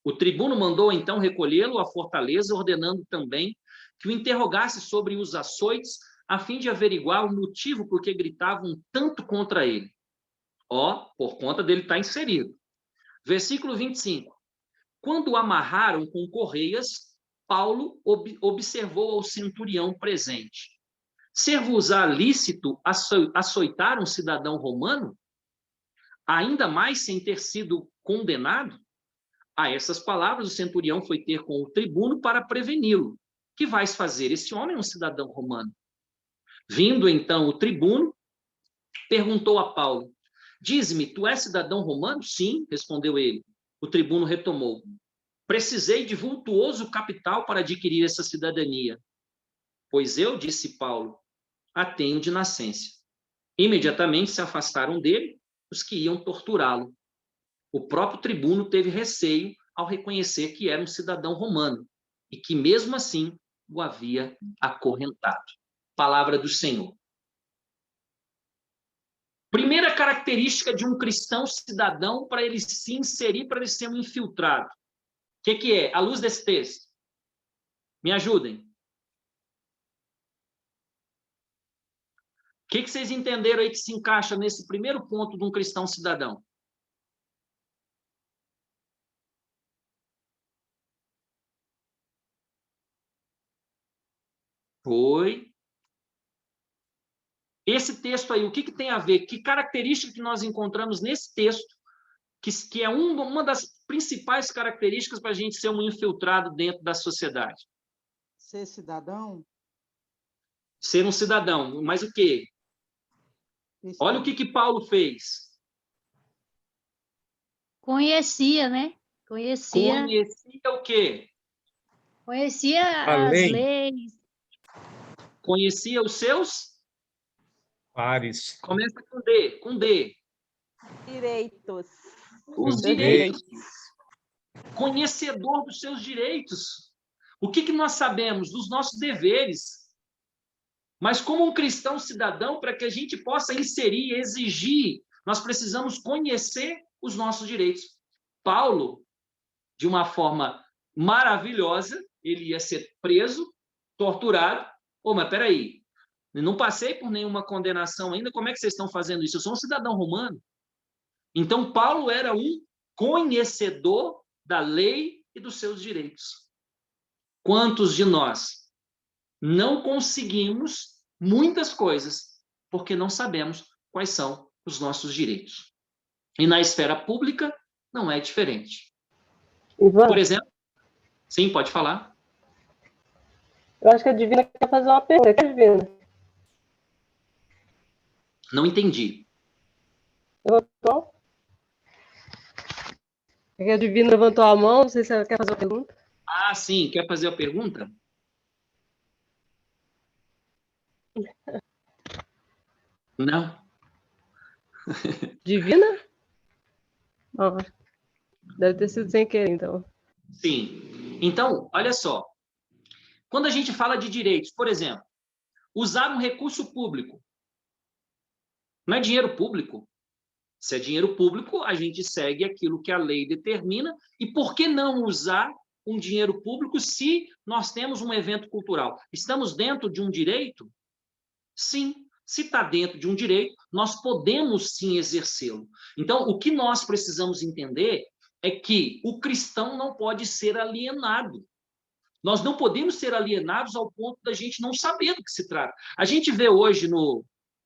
O tribuno mandou então recolhê-lo à fortaleza, ordenando também que o interrogasse sobre os açoites, a fim de averiguar o motivo por que gritavam tanto contra ele. Por conta dele estar inserido. Versículo 25. Quando o amarraram com correias, Paulo observou ao centurião presente. Ser-vos-á lícito açoitar um cidadão romano? Ainda mais sem ter sido condenado? A essas palavras, o centurião foi ter com o tribuno para preveni-lo. Que vais fazer? Esse homem é um cidadão romano. Vindo, então, o tribuno, perguntou a Paulo, diz-me, tu és cidadão romano? Sim, respondeu ele. O tribuno retomou, precisei de vultuoso capital para adquirir essa cidadania. Pois eu, disse Paulo, a tenho de nascença. Imediatamente se afastaram dele os que iam torturá-lo. O próprio tribuno teve receio ao reconhecer que era um cidadão romano e que, mesmo assim, o havia acorrentado. Palavra do Senhor. Primeira característica de um cristão cidadão para ele se inserir, para ele ser um infiltrado. O que é? À luz desse texto. Me ajudem. O que vocês entenderam aí que se encaixa nesse primeiro ponto de um cristão cidadão? Foi. Esse texto aí, o que tem a ver? Que característica que nós encontramos nesse texto, que é uma das principais características para a gente ser um infiltrado dentro da sociedade? Ser cidadão? Ser um cidadão. Mas o quê? Olha o que Paulo fez. Conhecia, né? Conhecia o quê? Conhecia A as lei. leis. Conhecia os seus? Pares. Começa com D. Com D. Direitos. Os direitos. Conhecedor dos seus direitos. O que nós sabemos? Dos nossos deveres. Mas como um cristão cidadão, para que a gente possa inserir, exigir, nós precisamos conhecer os nossos direitos. Paulo, de uma forma maravilhosa, ele ia ser preso, torturado. Mas peraí, eu não passei por nenhuma condenação ainda, como é que vocês estão fazendo isso? Eu sou um cidadão romano. Então, Paulo era um conhecedor da lei e dos seus direitos. Quantos de nós não conseguimos muitas coisas porque não sabemos quais são os nossos direitos? E na esfera pública não é diferente. Ivan, por exemplo, sim, pode falar. eu acho que a Divina quer fazer uma pergunta. Quer, Divina? Não entendi. Levantou? É que a Divina levantou a mão, não sei se ela quer fazer uma pergunta. Ah, sim, quer fazer a pergunta? Não. Divina? Não, deve ter sido sem querer, então. Sim. Então, olha só. Quando a gente fala de direitos, por exemplo, usar um recurso público. Não é dinheiro público. Se é dinheiro público, a gente segue aquilo que a lei determina. E por que não usar um dinheiro público se nós temos um evento cultural? Estamos dentro de um direito? Sim. Se está dentro de um direito, nós podemos sim exercê-lo. Então, o que nós precisamos entender é que o cristão não pode ser alienado. Nós não podemos ser alienados ao ponto da gente não saber do que se trata. A gente vê hoje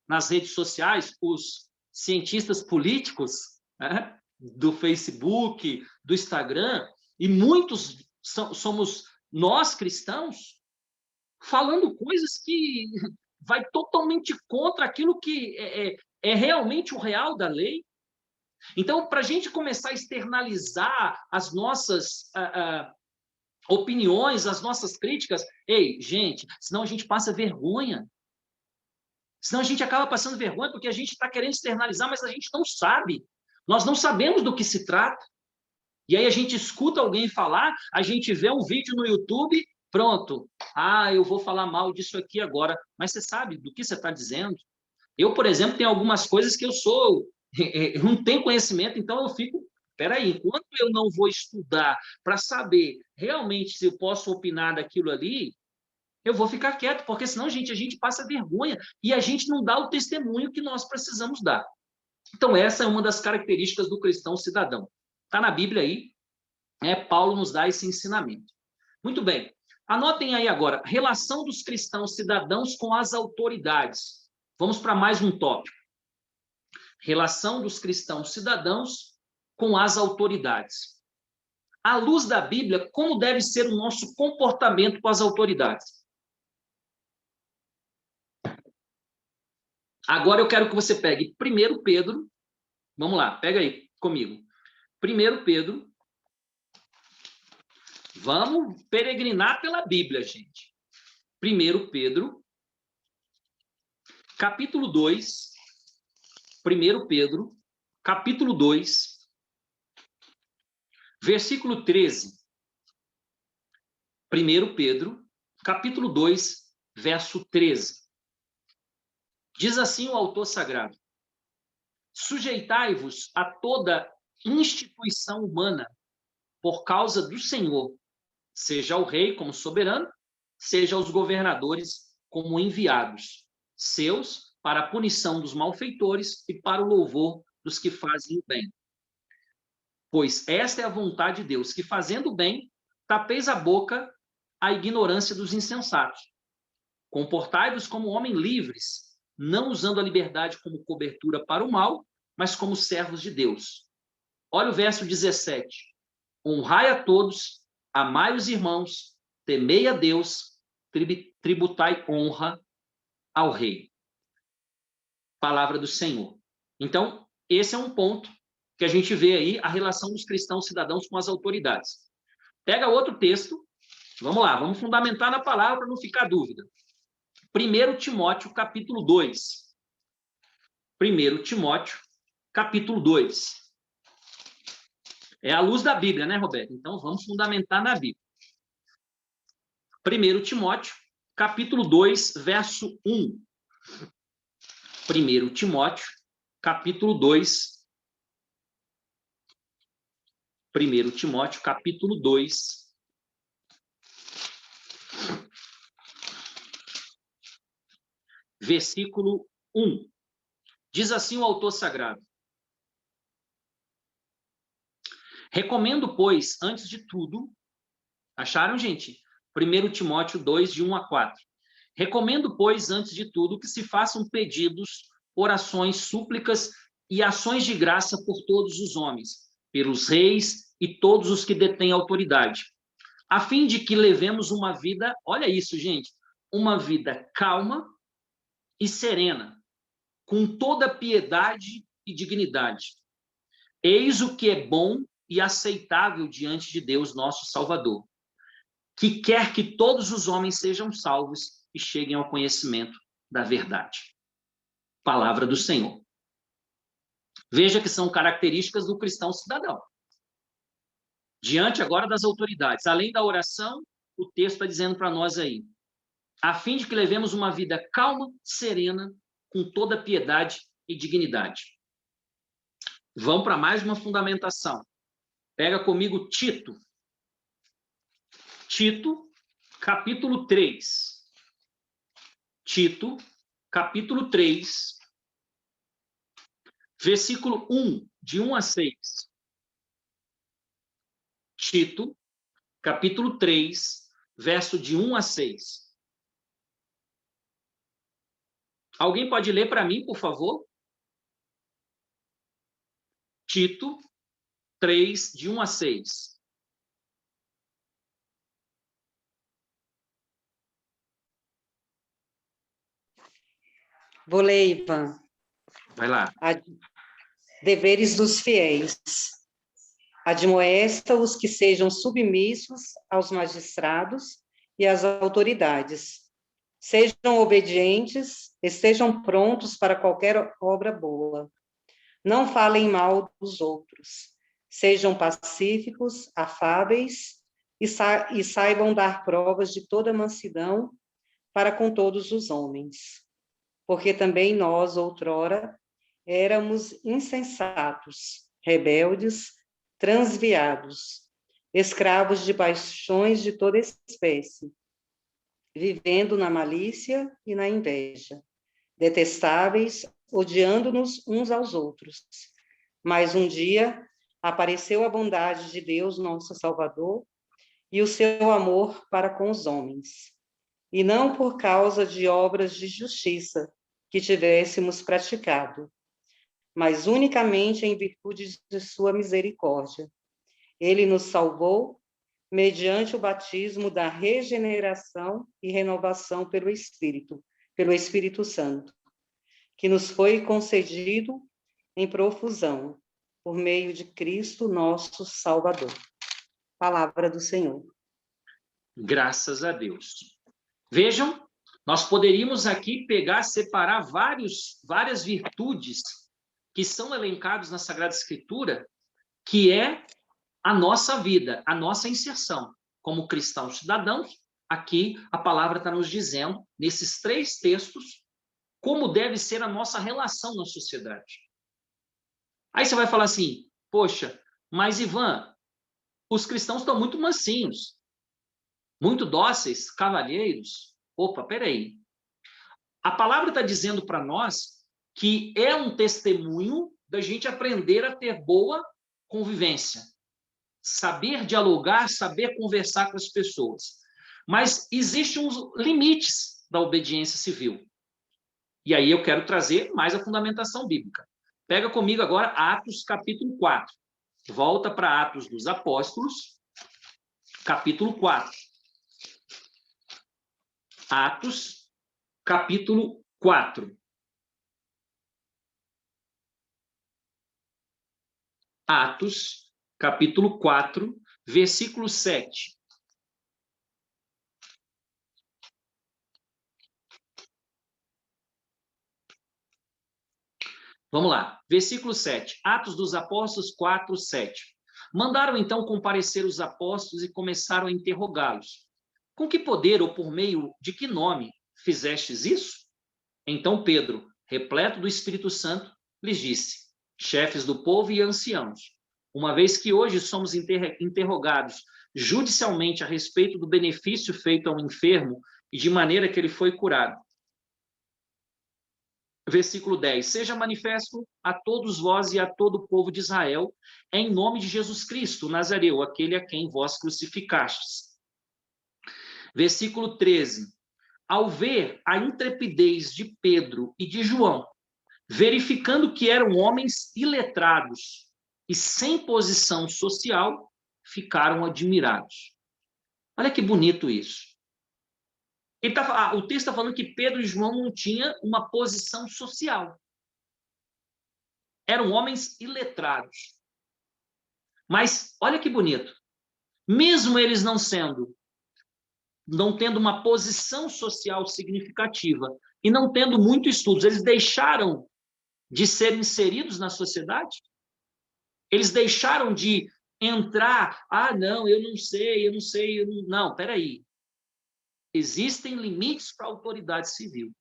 nas redes sociais os cientistas políticos, né, do Facebook, do Instagram, e muitos somos nós cristãos falando coisas que vai totalmente contra aquilo que é realmente o real da lei. Então, para a gente começar a externalizar as nossas opiniões, as nossas críticas, ei, gente, senão a gente passa vergonha. Senão a gente acaba passando vergonha porque a gente está querendo externalizar, mas a gente não sabe. Nós não sabemos do que se trata. E aí a gente escuta alguém falar, a gente vê um vídeo no YouTube, pronto. Eu vou falar mal disso aqui agora. Mas você sabe do que você está dizendo? Eu, por exemplo, tenho algumas coisas que eu não tenho conhecimento, então eu fico, peraí, enquanto eu não vou estudar para saber realmente se eu posso opinar daquilo ali, eu vou ficar quieto, porque senão, gente, a gente passa vergonha e a gente não dá o testemunho que nós precisamos dar. Então, essa é uma das características do cristão cidadão. Está na Bíblia aí, Paulo nos dá esse ensinamento. Muito bem. Anotem aí agora, relação dos cristãos cidadãos com as autoridades. Vamos para mais um tópico. Relação dos cristãos cidadãos com as autoridades. À luz da Bíblia, como deve ser o nosso comportamento com as autoridades? Agora eu quero que você pegue 1 Pedro, vamos lá, pega aí comigo. 1 Pedro, vamos peregrinar pela Bíblia, gente. 1 Pedro, capítulo 2, 1 Pedro, capítulo 2, versículo 13. 1 Pedro, capítulo 2, verso 13. Diz assim o autor sagrado: sujeitai-vos a toda instituição humana por causa do Senhor, seja o rei como soberano, seja os governadores como enviados, seus para a punição dos malfeitores e para o louvor dos que fazem o bem. Pois esta é a vontade de Deus, que fazendo o bem, tapeis a boca à ignorância dos insensatos. Comportai-vos como homens livres, não usando a liberdade como cobertura para o mal, mas como servos de Deus. Olha o verso 17. Honrai a todos, amai os irmãos, temei a Deus, tributai honra ao rei. Palavra do Senhor. Então, esse é um ponto que a gente vê aí, a relação dos cristãos cidadãos com as autoridades. Pega outro texto, vamos lá, vamos fundamentar na palavra para não ficar dúvida. 1 Timóteo, capítulo 2. 1 Timóteo, capítulo 2. É a luz da Bíblia, né, Roberto? Então, vamos fundamentar na Bíblia. 1 Timóteo, capítulo 2, verso 1. 1 Timóteo, capítulo 2. 1 Timóteo, capítulo 2. Versículo 1. Diz assim o autor sagrado: recomendo, pois, antes de tudo, acharam, gente? 1 Timóteo 2, de 1 a 4. Recomendo, pois, antes de tudo, que se façam pedidos, orações, súplicas e ações de graça por todos os homens, pelos reis e todos os que detêm autoridade, a fim de que levemos uma vida, olha isso, gente, uma vida calma e serena, com toda piedade e dignidade. Eis o que é bom e aceitável diante de Deus, nosso Salvador, que quer que todos os homens sejam salvos e cheguem ao conhecimento da verdade. Palavra do Senhor. Veja que são características do cristão cidadão. Diante agora das autoridades, além da oração, o texto está dizendo para nós aí, a fim de que levemos uma vida calma, serena, com toda piedade e dignidade. Vamos para mais uma fundamentação. Pega comigo Tito. Tito, capítulo 3. Tito, capítulo 3, versículo 1, de 1 a 6. Tito, capítulo 3, verso de 1 a 6. Alguém pode ler para mim, por favor? Tito 3, de 1 a 6. Vou ler, Ivan. Vai lá. Deveres dos fiéis. Admoesta os que sejam submissos aos magistrados e às autoridades. Sejam obedientes, estejam prontos para qualquer obra boa. Não falem mal dos outros. Sejam pacíficos, afáveis e saibam dar provas de toda mansidão para com todos os homens. Porque também nós, outrora, éramos insensatos, rebeldes, transviados, escravos de paixões de toda espécie, vivendo na malícia e na inveja, detestáveis, odiando-nos uns aos outros. Mas um dia apareceu a bondade de Deus, nosso Salvador, e o seu amor para com os homens, e não por causa de obras de justiça que tivéssemos praticado, mas unicamente em virtude de sua misericórdia. Ele nos salvou mediante o batismo da regeneração e renovação pelo Espírito Santo, que nos foi concedido em profusão, por meio de Cristo, nosso Salvador. Palavra do Senhor. Graças a Deus. Vejam, Nós poderíamos aqui pegar, separar várias virtudes que são elencadas na Sagrada Escritura, que é a nossa vida, a nossa inserção. Como cristãos cidadãos, aqui a palavra está nos dizendo, nesses 3 textos, como deve ser a nossa relação na sociedade. Aí você vai falar assim, poxa, mas Ivan, os cristãos estão muito mansinhos, muito dóceis, cavalheiros. Opa, peraí. A palavra está dizendo para nós que é um testemunho da gente aprender a ter boa convivência, saber dialogar, saber conversar com as pessoas. Mas existem uns limites da obediência civil. E aí eu quero trazer mais a fundamentação bíblica. Pega comigo agora Atos, capítulo 4. Volta para Atos dos Apóstolos, capítulo 4. Atos, capítulo 4. Atos, capítulo 4, versículo 7. Vamos lá, versículo 7. Atos dos Apóstolos 4, 7. Mandaram então comparecer os apóstolos e começaram a interrogá-los. Com que poder ou por meio de que nome fizestes isso? Então Pedro, repleto do Espírito Santo, lhes disse: chefes do povo e anciãos, uma vez que hoje somos interrogados judicialmente a respeito do benefício feito ao enfermo e de maneira que ele foi curado. Versículo 10. Seja manifesto a todos vós e a todo o povo de Israel, em nome de Jesus Cristo, o Nazareu, aquele a quem vós crucificastes. Versículo 13. Ao ver a intrepidez de Pedro e de João, verificando que eram homens iletrados e sem posição social, ficaram admirados. Olha que bonito isso. O texto está falando que Pedro e João não tinham uma posição social. Eram homens iletrados. Mas olha que bonito. Mesmo eles não tendo uma posição social significativa e não tendo muito estudos, eles deixaram de ser inseridos na sociedade? Eles deixaram de entrar, não, eu não sei, não, peraí. Existem limites para a autoridade civil.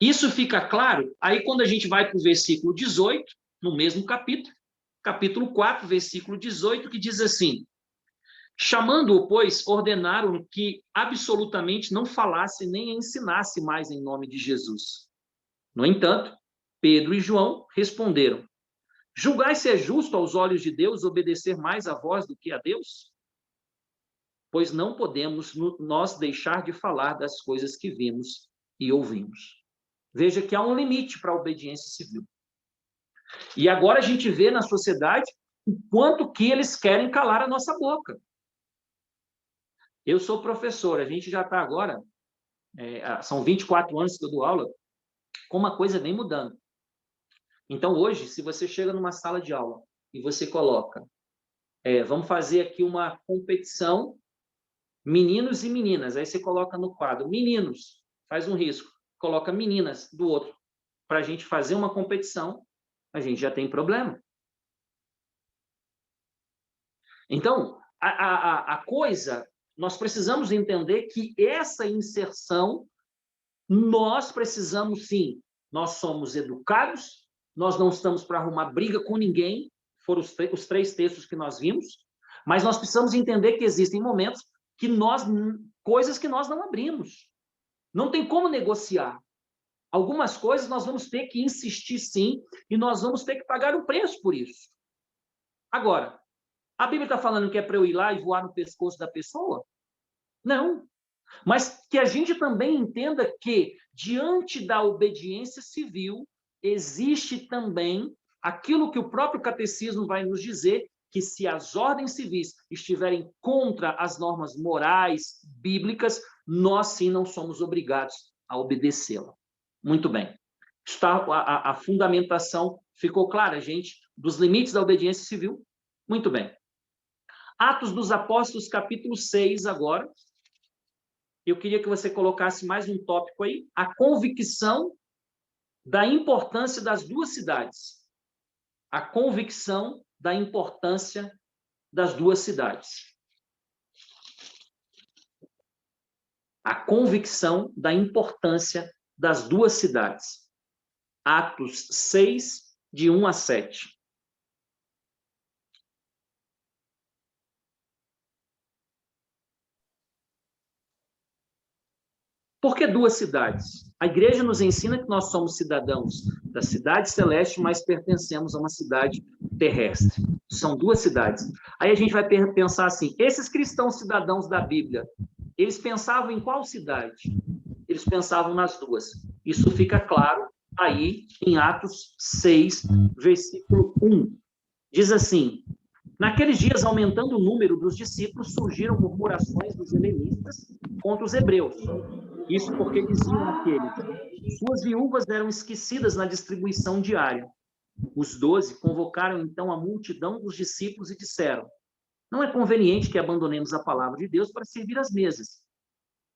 Isso fica claro aí quando a gente vai para o versículo 18, no mesmo capítulo, capítulo 4, versículo 18, que diz assim: chamando-o, pois, ordenaram que absolutamente não falasse nem ensinasse mais em nome de Jesus. No entanto, Pedro e João responderam: julgai se é justo aos olhos de Deus obedecer mais a vós do que a Deus? Pois não podemos nós deixar de falar das coisas que vimos e ouvimos. Veja que há um limite para a obediência civil. E agora a gente vê na sociedade o quanto que eles querem calar a nossa boca. Eu sou professor, a gente já está agora, são 24 anos que eu dou aula, como a coisa vem mudando. Então hoje, se você chega numa sala de aula e você coloca, vamos fazer aqui uma competição, meninos e meninas, aí você coloca no quadro, meninos, faz um risco, coloca meninas do outro, para a gente fazer uma competição, a gente já tem problema. Então, a coisa, nós precisamos entender que essa inserção, nós precisamos sim, nós somos educados, nós não estamos para arrumar briga com ninguém, foram os 3 textos que nós vimos, mas nós precisamos entender que existem momentos coisas que nós não abrimos. Não tem como negociar. Algumas coisas nós vamos ter que insistir sim, e nós vamos ter que pagar um preço por isso. Agora, a Bíblia está falando que é para eu ir lá e voar no pescoço da pessoa? Não. Mas que a gente também entenda que, diante da obediência civil, existe também aquilo que o próprio catecismo vai nos dizer, que se as ordens civis estiverem contra as normas morais, bíblicas, nós sim não somos obrigados a obedecê-la. Muito bem. A fundamentação ficou clara, gente, dos limites da obediência civil? Muito bem. Atos dos Apóstolos, capítulo 6, agora. eu queria que você colocasse mais um tópico aí, a convicção da importância das duas cidades. A convicção da importância das duas cidades. A convicção da importância das duas cidades. Atos 6, de 1 a 7. Por que duas cidades? A igreja nos ensina que nós somos cidadãos da cidade celeste, mas pertencemos a uma cidade terrestre. São duas cidades. Aí a gente vai pensar assim, esses cristãos cidadãos da Bíblia, eles pensavam em qual cidade? Eles pensavam nas duas. Isso fica claro aí em Atos 6, versículo 1. Diz assim: naqueles dias, aumentando o número dos discípulos, surgiram murmurações dos helenistas contra os hebreus. Isso porque diziam aqueles: suas viúvas eram esquecidas na distribuição diária. Os 12 convocaram então a multidão dos discípulos e disseram: não é conveniente que abandonemos a palavra de Deus para servir às mesas.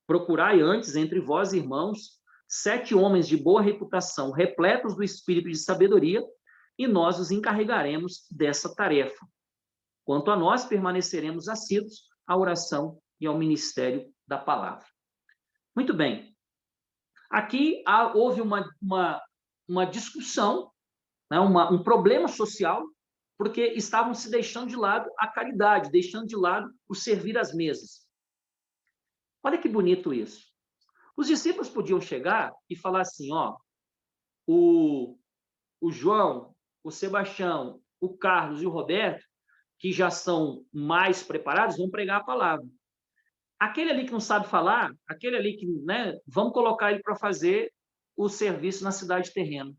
Procurai antes entre vós, irmãos, 7 homens de boa reputação, repletos do espírito de sabedoria, e nós os encarregaremos dessa tarefa. Quanto a nós, permaneceremos assíduos à oração e ao ministério da palavra. Muito bem. Aqui houve uma discussão, né, um problema social, porque estavam se deixando de lado a caridade, deixando de lado o servir às mesas. Olha que bonito isso. Os discípulos podiam chegar e falar assim, ó, o João, o Sebastião, o Carlos e o Roberto, que já são mais preparados, vão pregar a palavra. Aquele ali que não sabe falar, aquele ali que, né, vamos colocar ele para fazer o serviço na cidade terrena.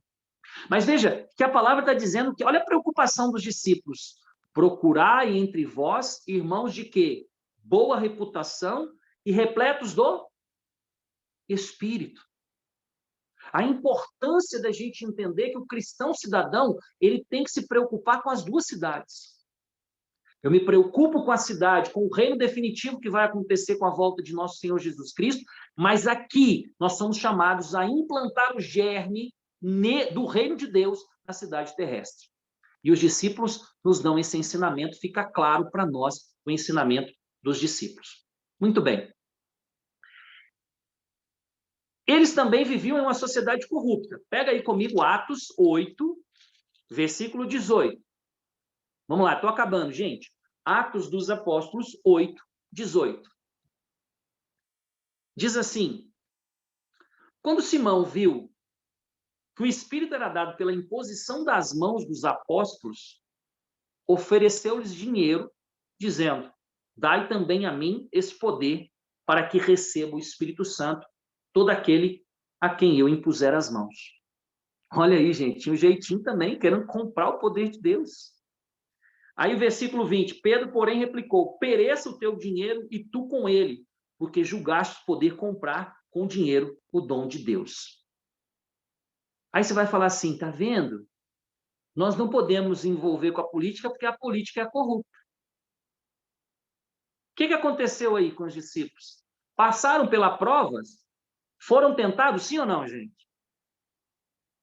Mas veja que a palavra está dizendo que, olha a preocupação dos discípulos, procurai entre vós irmãos de quê? Boa reputação e repletos do Espírito. A importância da gente entender que o cristão cidadão, ele tem que se preocupar com as duas cidades. Eu me preocupo com a cidade, com o reino definitivo que vai acontecer com a volta de nosso Senhor Jesus Cristo, mas aqui nós somos chamados a implantar o germe do reino de Deus na cidade terrestre. E os discípulos nos dão esse ensinamento, fica claro para nós o ensinamento dos discípulos. Muito bem. Eles também viviam em uma sociedade corrupta. Pega aí comigo Atos 8, versículo 18. Vamos lá, estou acabando, gente. Atos dos Apóstolos 8, 18. Diz assim: quando Simão viu que o Espírito era dado pela imposição das mãos dos apóstolos, ofereceu-lhes dinheiro, dizendo: dai também a mim esse poder, para que receba o Espírito Santo todo aquele a quem eu impuser as mãos. Olha aí, gente, tinha um jeitinho também, querendo comprar o poder de Deus. Aí o versículo 20, Pedro, porém, replicou: pereça o teu dinheiro e tu com ele, porque julgaste poder comprar com dinheiro o dom de Deus. Aí você vai falar assim, tá vendo? Nós não podemos envolver com a política, porque a política é corrupta. O que aconteceu aí com os discípulos? Passaram pela provas? Foram tentados, sim ou não, gente?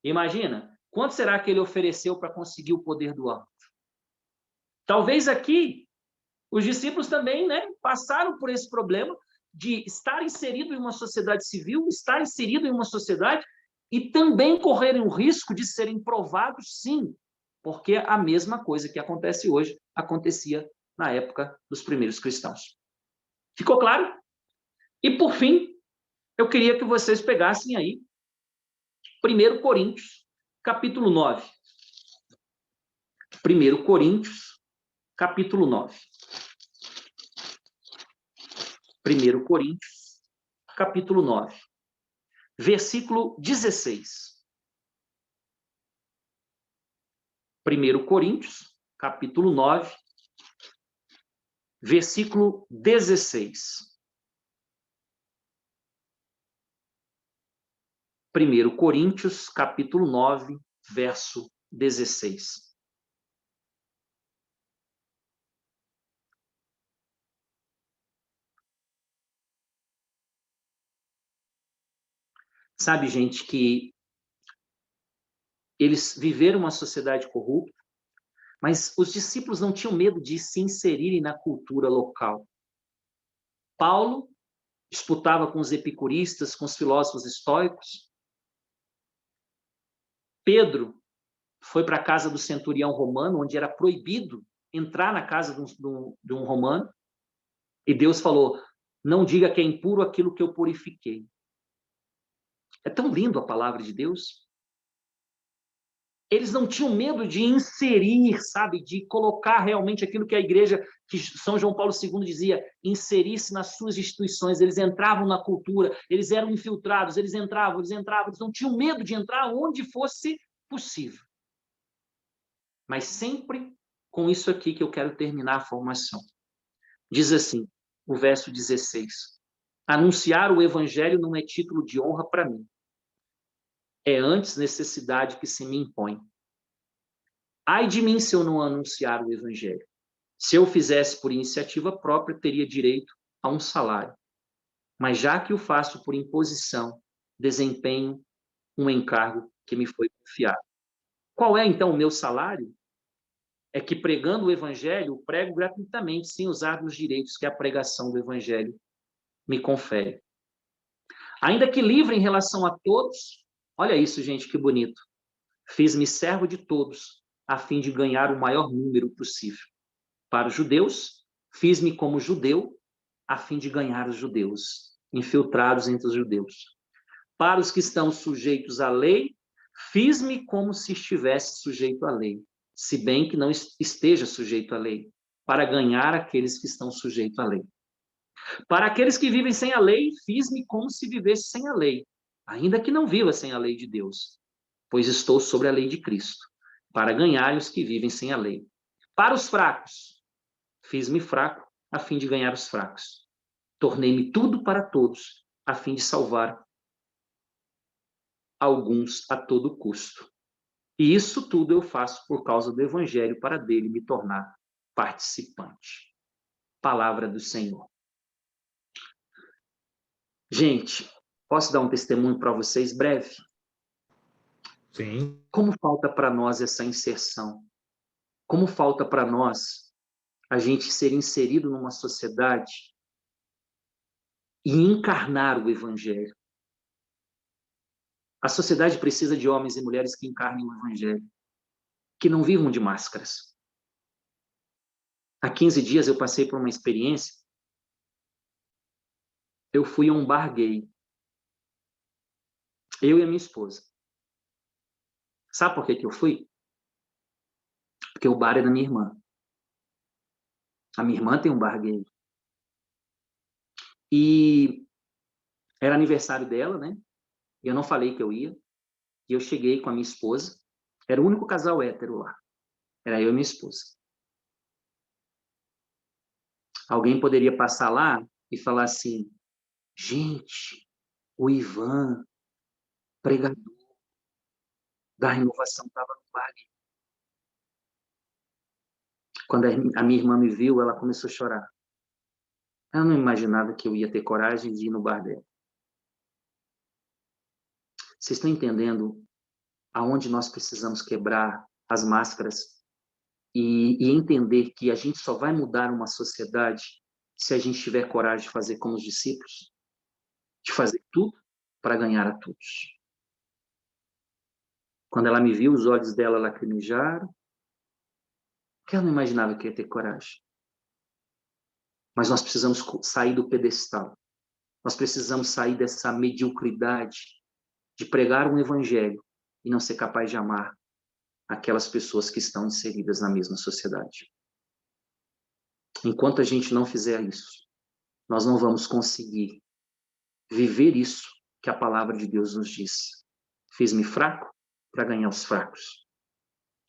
Imagina, quanto será que ele ofereceu para conseguir o poder do alto? Talvez aqui, os discípulos também, né, passaram por esse problema de estar inserido em uma sociedade civil, estar inserido em uma sociedade e também correrem o risco de serem provados, sim, porque a mesma coisa que acontece hoje acontecia na época dos primeiros cristãos. Ficou claro? E, por fim, eu queria que vocês pegassem aí 1 Coríntios, capítulo 9. 1 Coríntios, capítulo 9. 1 Coríntios, capítulo 9. Versículo 16. 1 Coríntios, capítulo 9, versículo 16. 1 Coríntios, capítulo 9, verso 16. Sabe, gente, que eles viveram uma sociedade corrupta, mas os discípulos não tinham medo de se inserirem na cultura local. Paulo disputava com os epicuristas, com os filósofos estoicos. Pedro foi para a casa do centurião romano, onde era proibido entrar na casa de um romano, e Deus falou, não diga que é impuro aquilo que eu purifiquei. É tão lindo a palavra de Deus. Eles não tinham medo de inserir, sabe, de colocar realmente aquilo que a igreja, que São João Paulo II dizia, inserisse nas suas instituições. Eles entravam na cultura, eles eram infiltrados, eles entravam, eles não tinham medo de entrar onde fosse possível. Mas sempre com isso aqui que eu quero terminar a formação. Diz assim, o verso 16, anunciar o evangelho não é título de honra para mim. É antes necessidade que se me impõe. Ai de mim se eu não anunciar o evangelho. Se eu fizesse por iniciativa própria, teria direito a um salário. Mas já que o faço por imposição, desempenho um encargo que me foi confiado. Qual é, então, o meu salário? É que pregando o evangelho, prego gratuitamente, sem usar dos direitos que a pregação do evangelho me confere. Ainda que livre em relação a todos, olha isso, gente, que bonito. Fiz-me servo de todos, a fim de ganhar o maior número possível. Para os judeus, fiz-me como judeu, a fim de ganhar os judeus, infiltrados entre os judeus. Para os que estão sujeitos à lei, fiz-me como se estivesse sujeito à lei, se bem que não esteja sujeito à lei, para ganhar aqueles que estão sujeitos à lei. Para aqueles que vivem sem a lei, fiz-me como se vivesse sem a lei, ainda que não viva sem a lei de Deus, pois estou sobre a lei de Cristo, para ganhar os que vivem sem a lei. Para os fracos, fiz-me fraco, a fim de ganhar os fracos. Tornei-me tudo para todos, a fim de salvar alguns a todo custo. E isso tudo eu faço por causa do evangelho, para dele me tornar participante. Palavra do Senhor. Gente, posso dar um testemunho para vocês breve? Sim. Como falta para nós essa inserção? Como falta para nós a gente ser inserido numa sociedade e encarnar o evangelho? A sociedade precisa de homens e mulheres que encarnem o evangelho, que não vivam de máscaras. Há 15 dias eu passei por uma experiência. Eu fui a um bar gay. Eu e a minha esposa. Sabe por que eu fui? Porque o bar é da minha irmã. A minha irmã tem um bar gay. E era aniversário dela, né? E eu não falei que eu ia. E eu cheguei com a minha esposa. Era o único casal hétero lá. Era eu e minha esposa. Alguém poderia passar lá e falar assim, gente, o Ivan, pregador da renovação, estava no bar. Quando a minha irmã me viu, ela começou a chorar. Ela não imaginava que eu ia ter coragem de ir no bar dela. Vocês estão entendendo aonde nós precisamos quebrar as máscaras e entender que a gente só vai mudar uma sociedade se a gente tiver coragem de fazer como os discípulos, de fazer tudo para ganhar a todos. Quando ela me viu, os olhos dela lacrimejaram, porque ela não imaginava que ia ter coragem. Mas nós precisamos sair do pedestal. Nós precisamos sair dessa mediocridade de pregar um evangelho e não ser capaz de amar aquelas pessoas que estão inseridas na mesma sociedade. Enquanto a gente não fizer isso, nós não vamos conseguir viver isso que a palavra de Deus nos diz. Fiz-me fraco para ganhar os fracos.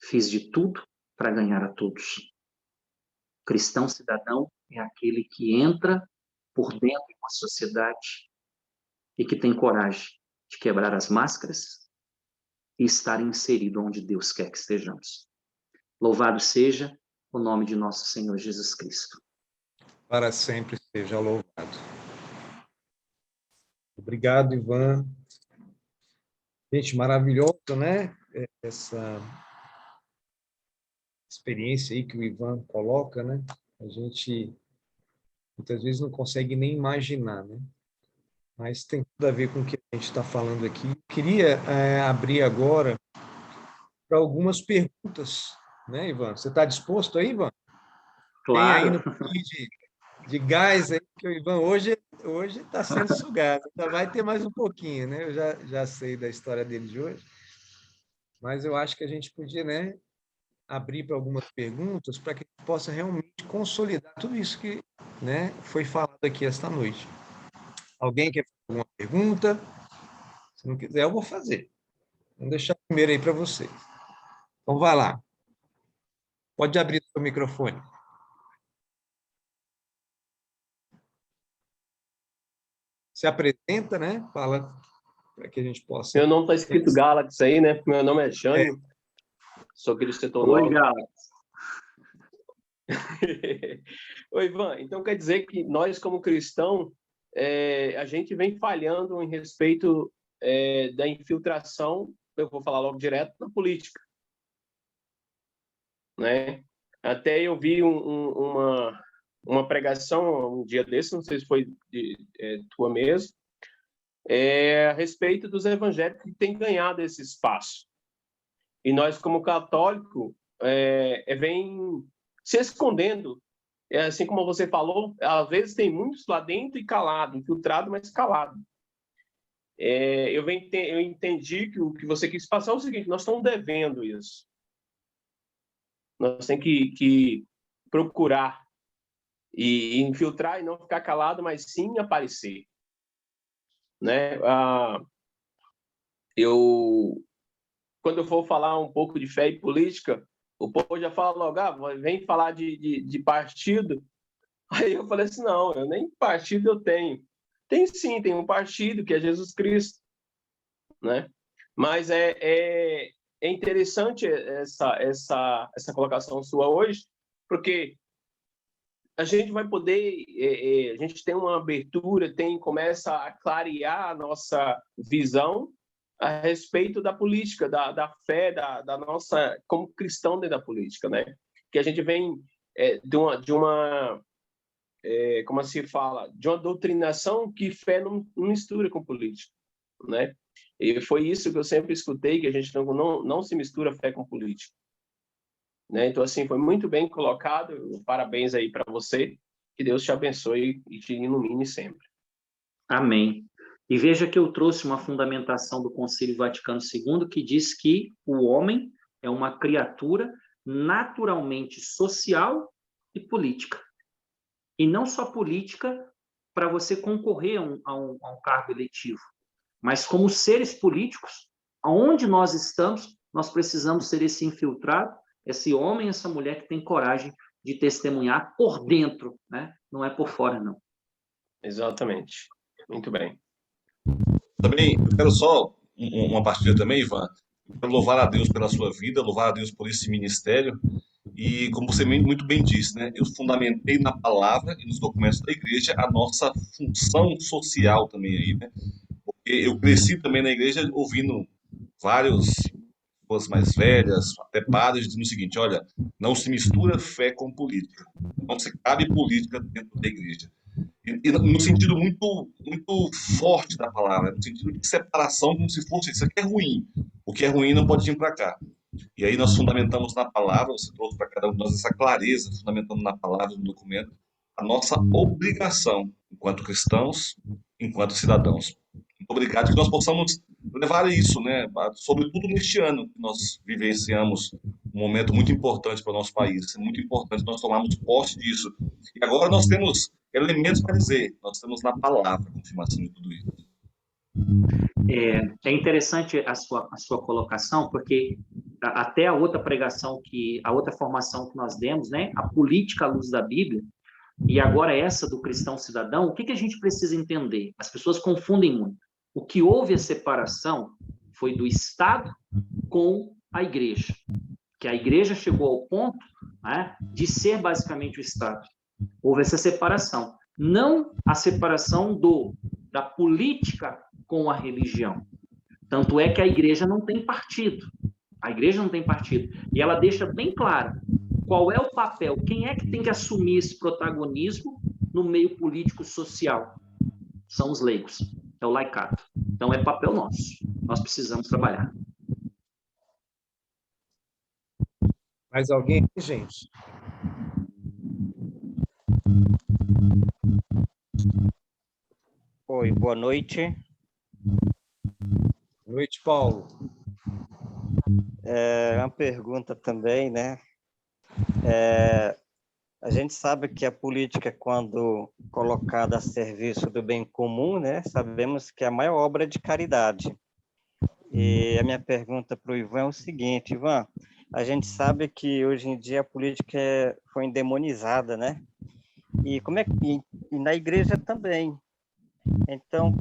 Fiz de tudo para ganhar a todos. Cristão cidadão é aquele que entra por dentro de uma sociedade e que tem coragem de quebrar as máscaras e estar inserido onde Deus quer que estejamos. Louvado seja o nome de nosso Senhor Jesus Cristo. Para sempre seja louvado. Obrigado, Ivan. Gente, maravilhoso, né? Essa experiência aí que o Ivan coloca, né? A gente muitas vezes não consegue nem imaginar, né? Mas tem tudo a ver com o que a gente está falando aqui. Queria abrir agora para algumas perguntas, né, Ivan? Você está disposto aí, Ivan? Tem aí no Claro. pouquinho de gás aí, que o Ivan hoje está sendo sugado. Ainda vai ter mais um pouquinho, né? Eu já sei da história dele de hoje. Mas eu acho que a gente podia, né, abrir para algumas perguntas para que a gente possa realmente consolidar tudo isso que, né, foi falado aqui esta noite. Alguém quer fazer alguma pergunta? Se não quiser, eu vou fazer. Vou deixar primeiro aí para vocês. Então, vai lá. Pode abrir o seu microfone. Se apresenta, né? Fala para que a gente possa... Meu nome está escrito Galaxy aí, né? Meu nome é Jânio. Sou aqui do setor 9. Oi, Galaxy. Oi, Ivan. Então, quer dizer que nós, como cristão, a gente vem falhando em respeito da infiltração, eu vou falar logo direto, na política. Né? Até eu vi uma pregação um dia desse, não sei se foi tua mesmo, a respeito dos evangélicos que têm ganhado esse espaço. E nós, como católico, vem se escondendo. Assim como você falou, às vezes tem muitos lá dentro e calado, infiltrado, mas calado. Eu entendi que o que você quis passar é o seguinte: nós estamos devendo isso. Nós temos que procurar e infiltrar e não ficar calado, mas sim aparecer. Né? Quando eu for falar um pouco de fé e política, o povo já fala logo, vem falar de partido. Aí eu falei assim, não, eu nem partido eu tenho. Tem sim, tem um partido que é Jesus Cristo. Né? Mas é interessante essa colocação sua hoje, porque a gente vai poder, a gente tem uma abertura, começa a clarear a nossa visão a respeito da política, da fé, da nossa, como cristão dentro da política, né? Que a gente vem de uma como se fala, de uma doutrinação que fé não mistura com política, né? E foi isso que eu sempre escutei, que a gente não se mistura fé com política. Né? Então, assim, foi muito bem colocado. Parabéns aí para você. Que Deus te abençoe e te ilumine sempre. Amém. E veja que eu trouxe uma fundamentação do Concílio Vaticano II que diz que o homem é uma criatura naturalmente social e política. E não só política para você concorrer a um cargo eletivo, mas como seres políticos, aonde nós estamos, nós precisamos ser esse infiltrado, esse homem, essa mulher que tem coragem de testemunhar por dentro, né? Não é por fora, não. Exatamente. Muito bem. Também, eu quero só uma partilha também, Ivan. Eu quero louvar a Deus pela sua vida, louvar a Deus por esse ministério. E, como você muito bem disse, né? Eu fundamentei na palavra e nos documentos da igreja a nossa função social também aí, né? Porque eu cresci também na igreja ouvindo vários pessoas mais velhas, até padres, dizendo o seguinte: olha, não se mistura fé com política, não se cabe política dentro da igreja. E no sentido muito, muito forte da palavra, no sentido de separação, como se fosse isso aqui é ruim, o que é ruim não pode vir para cá. E aí nós fundamentamos na palavra, você trouxe para cada um de nós essa clareza, fundamentando na palavra, no documento, a nossa obrigação, enquanto cristãos, enquanto cidadãos. Muito obrigado, que nós possamos levar isso, né? Sobretudo neste ano que nós vivenciamos um momento muito importante para o nosso país, é muito importante nós tomarmos posse disso. E agora nós temos elementos para dizer, nós temos na palavra a confirmação de tudo isso. É interessante a sua colocação, porque até a outra pregação, a outra formação que nós demos, né, a política à luz da Bíblia, e agora essa do cristão cidadão, o que a gente precisa entender? As pessoas confundem muito. O que houve a separação foi do Estado com a igreja, que a igreja chegou ao ponto, né, de ser basicamente o Estado. Houve essa separação, não a separação da política com a religião. Tanto é que a igreja não tem partido. A igreja não tem partido. E ela deixa bem claro qual é o papel, quem é que tem que assumir esse protagonismo no meio político-social. São os leigos, é o laicato. Então, é papel nosso. Nós precisamos trabalhar. Mais alguém, gente? Oi, boa noite. Boa noite, Paulo. Uma pergunta também, né? A gente sabe que a política, quando colocada a serviço do bem comum, né? Sabemos que é a maior obra de caridade. E a minha pergunta para o Ivan é o seguinte, Ivan, a gente sabe que hoje em dia a política foi endemonizada, né? E como é que e na igreja também. Então,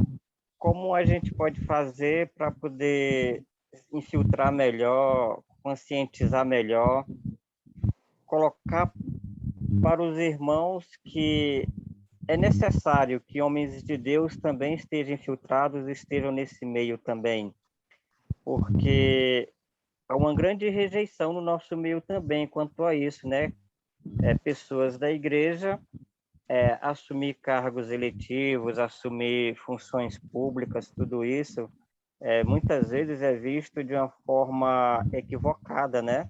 como a gente pode fazer para poder infiltrar melhor, conscientizar melhor, colocar para os irmãos que é necessário que homens de Deus também estejam infiltrados, estejam nesse meio também, porque há uma grande rejeição no nosso meio também quanto a isso, né? Pessoas da igreja assumir cargos eletivos, assumir funções públicas, tudo isso, muitas vezes é visto de uma forma equivocada, né?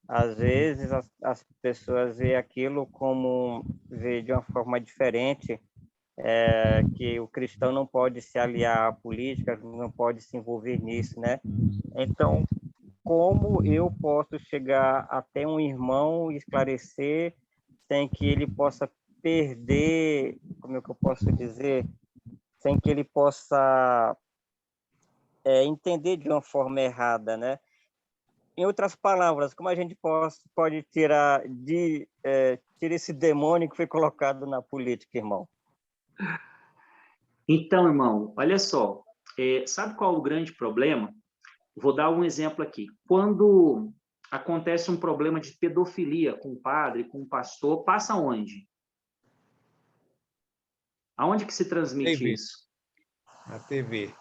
Às vezes as pessoas veem aquilo como vê de uma forma diferente, que o cristão não pode se aliar à política, não pode se envolver nisso, né? Então, como eu posso chegar até um irmão e esclarecer sem que ele possa perder, como é que eu posso dizer, sem que ele possa entender de uma forma errada, né? Em outras palavras, como a gente pode tirar esse demônio que foi colocado na política, irmão? Então, irmão, olha só, sabe qual é o grande problema? Vou dar um exemplo aqui. Quando acontece um problema de pedofilia com o padre, com o pastor, passa onde? Aonde que se transmite TV. isso? Na TV.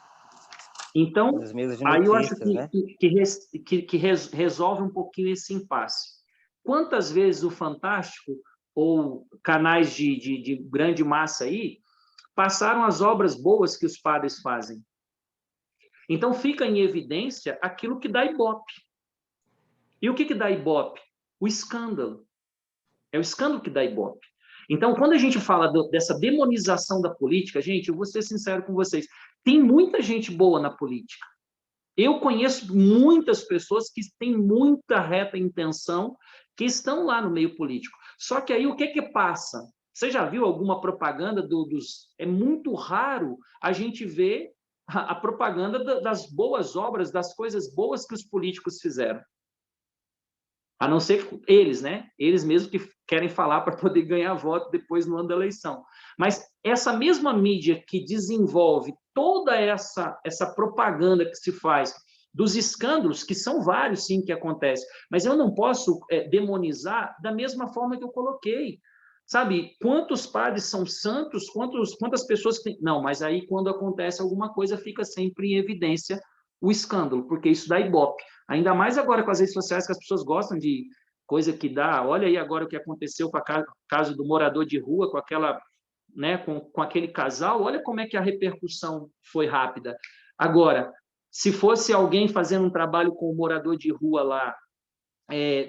Então, aí eu acho né? que resolve um pouquinho esse impasse. Quantas vezes o Fantástico ou canais de grande massa aí passaram as obras boas que os padres fazem? Então, fica em evidência aquilo que dá ibope. E o que dá ibope? O escândalo. É o escândalo que dá ibope. Então, quando a gente fala dessa demonização da política, gente, eu vou ser sincero com vocês, tem muita gente boa na política. Eu conheço muitas pessoas que têm muita reta intenção, que estão lá no meio político. Só que aí o que passa? Você já viu alguma propaganda dos... É muito raro a gente ver a propaganda das boas obras, das coisas boas que os políticos fizeram. A não ser eles, né? Eles mesmos que querem falar para poder ganhar voto depois no ano da eleição. Mas essa mesma mídia que desenvolve toda essa propaganda que se faz dos escândalos, que são vários, sim, que acontecem, mas eu não posso demonizar da mesma forma que eu coloquei. Sabe, quantos padres são santos, quantas pessoas têm... Não, mas aí quando acontece alguma coisa, fica sempre em evidência o escândalo, porque isso dá ibope. Ainda mais agora com as redes sociais, que as pessoas gostam de coisa que dá. Olha aí agora o que aconteceu com o caso do morador de rua, com aquela, né, com aquele casal. Olha como é que a repercussão foi rápida. Agora, se fosse alguém fazendo um trabalho com o morador de rua lá,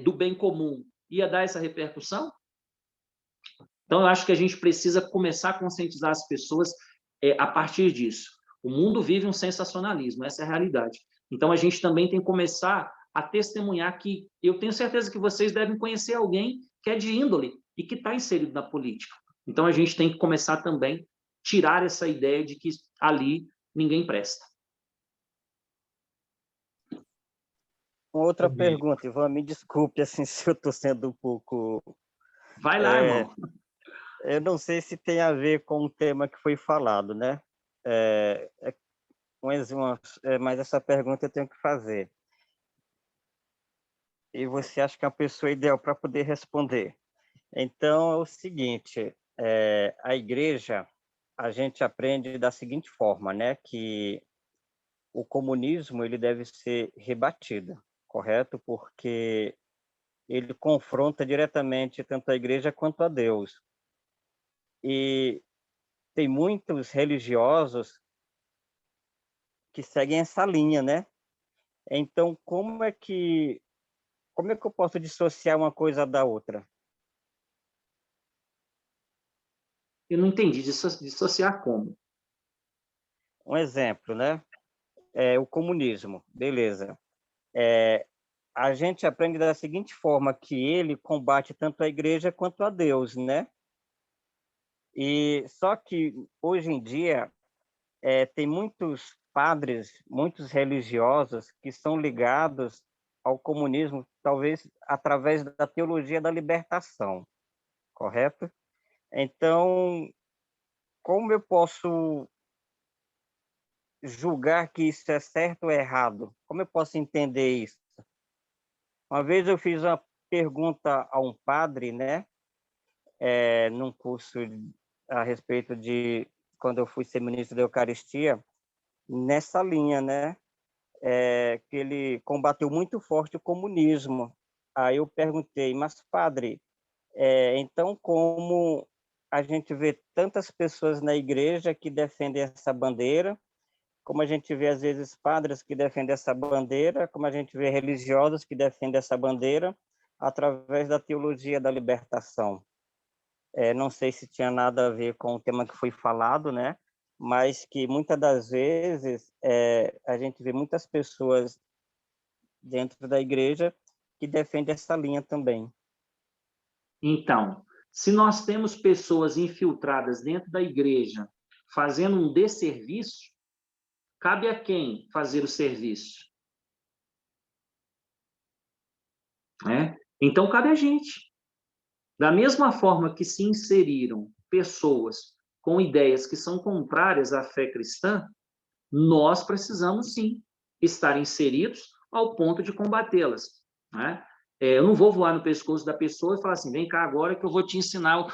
do bem comum, ia dar essa repercussão? Então, eu acho que a gente precisa começar a conscientizar as pessoas a partir disso. O mundo vive um sensacionalismo, essa é a realidade. Então, a gente também tem que começar a testemunhar que eu tenho certeza que vocês devem conhecer alguém que é de índole e que está inserido na política. Então, a gente tem que começar também a tirar essa ideia de que ali ninguém presta. Uma outra pergunta, Ivan, me desculpe assim, se eu estou sendo um pouco... Vai lá, irmão. Eu não sei se tem a ver com o tema que foi falado, né? Mas essa pergunta eu tenho que fazer. E você acha que é a pessoa ideal para poder responder. Então, é o seguinte, a igreja, a gente aprende da seguinte forma, né? Que o comunismo ele deve ser rebatido, correto? Porque ele confronta diretamente tanto a igreja quanto a Deus. E tem muitos religiosos que seguem essa linha, né? Então, como é que eu posso dissociar uma coisa da outra? Eu não entendi. Dissociar como? Um exemplo, né? O comunismo, beleza. A gente aprende da seguinte forma, que ele combate tanto a igreja quanto a Deus, né? E só que, hoje em dia, tem muitos padres, muitos religiosos que são ligados ao comunismo, talvez através da teologia da libertação, correto? Então, como eu posso julgar que isso é certo ou errado? Como eu posso entender isso? Uma vez eu fiz uma pergunta a um padre, né, num curso a respeito de quando eu fui ser ministro da Eucaristia, nessa linha, né, que ele combateu muito forte o comunismo. Aí eu perguntei, mas padre, então como a gente vê tantas pessoas na igreja que defendem essa bandeira, como a gente vê, às vezes, padres que defendem essa bandeira, como a gente vê religiosos que defendem essa bandeira, através da teologia da libertação. Não sei se tinha nada a ver com o tema que foi falado, né? Mas que, muitas das vezes, a gente vê muitas pessoas dentro da igreja que defendem essa linha também. Então, se nós temos pessoas infiltradas dentro da igreja fazendo um desserviço, cabe a quem fazer o serviço? Então, cabe a gente. Da mesma forma que se inseriram pessoas com ideias que são contrárias à fé cristã, nós precisamos, sim, estar inseridos ao ponto de combatê-las. Eu não vou voar no pescoço da pessoa e falar assim, vem cá agora que eu vou te ensinar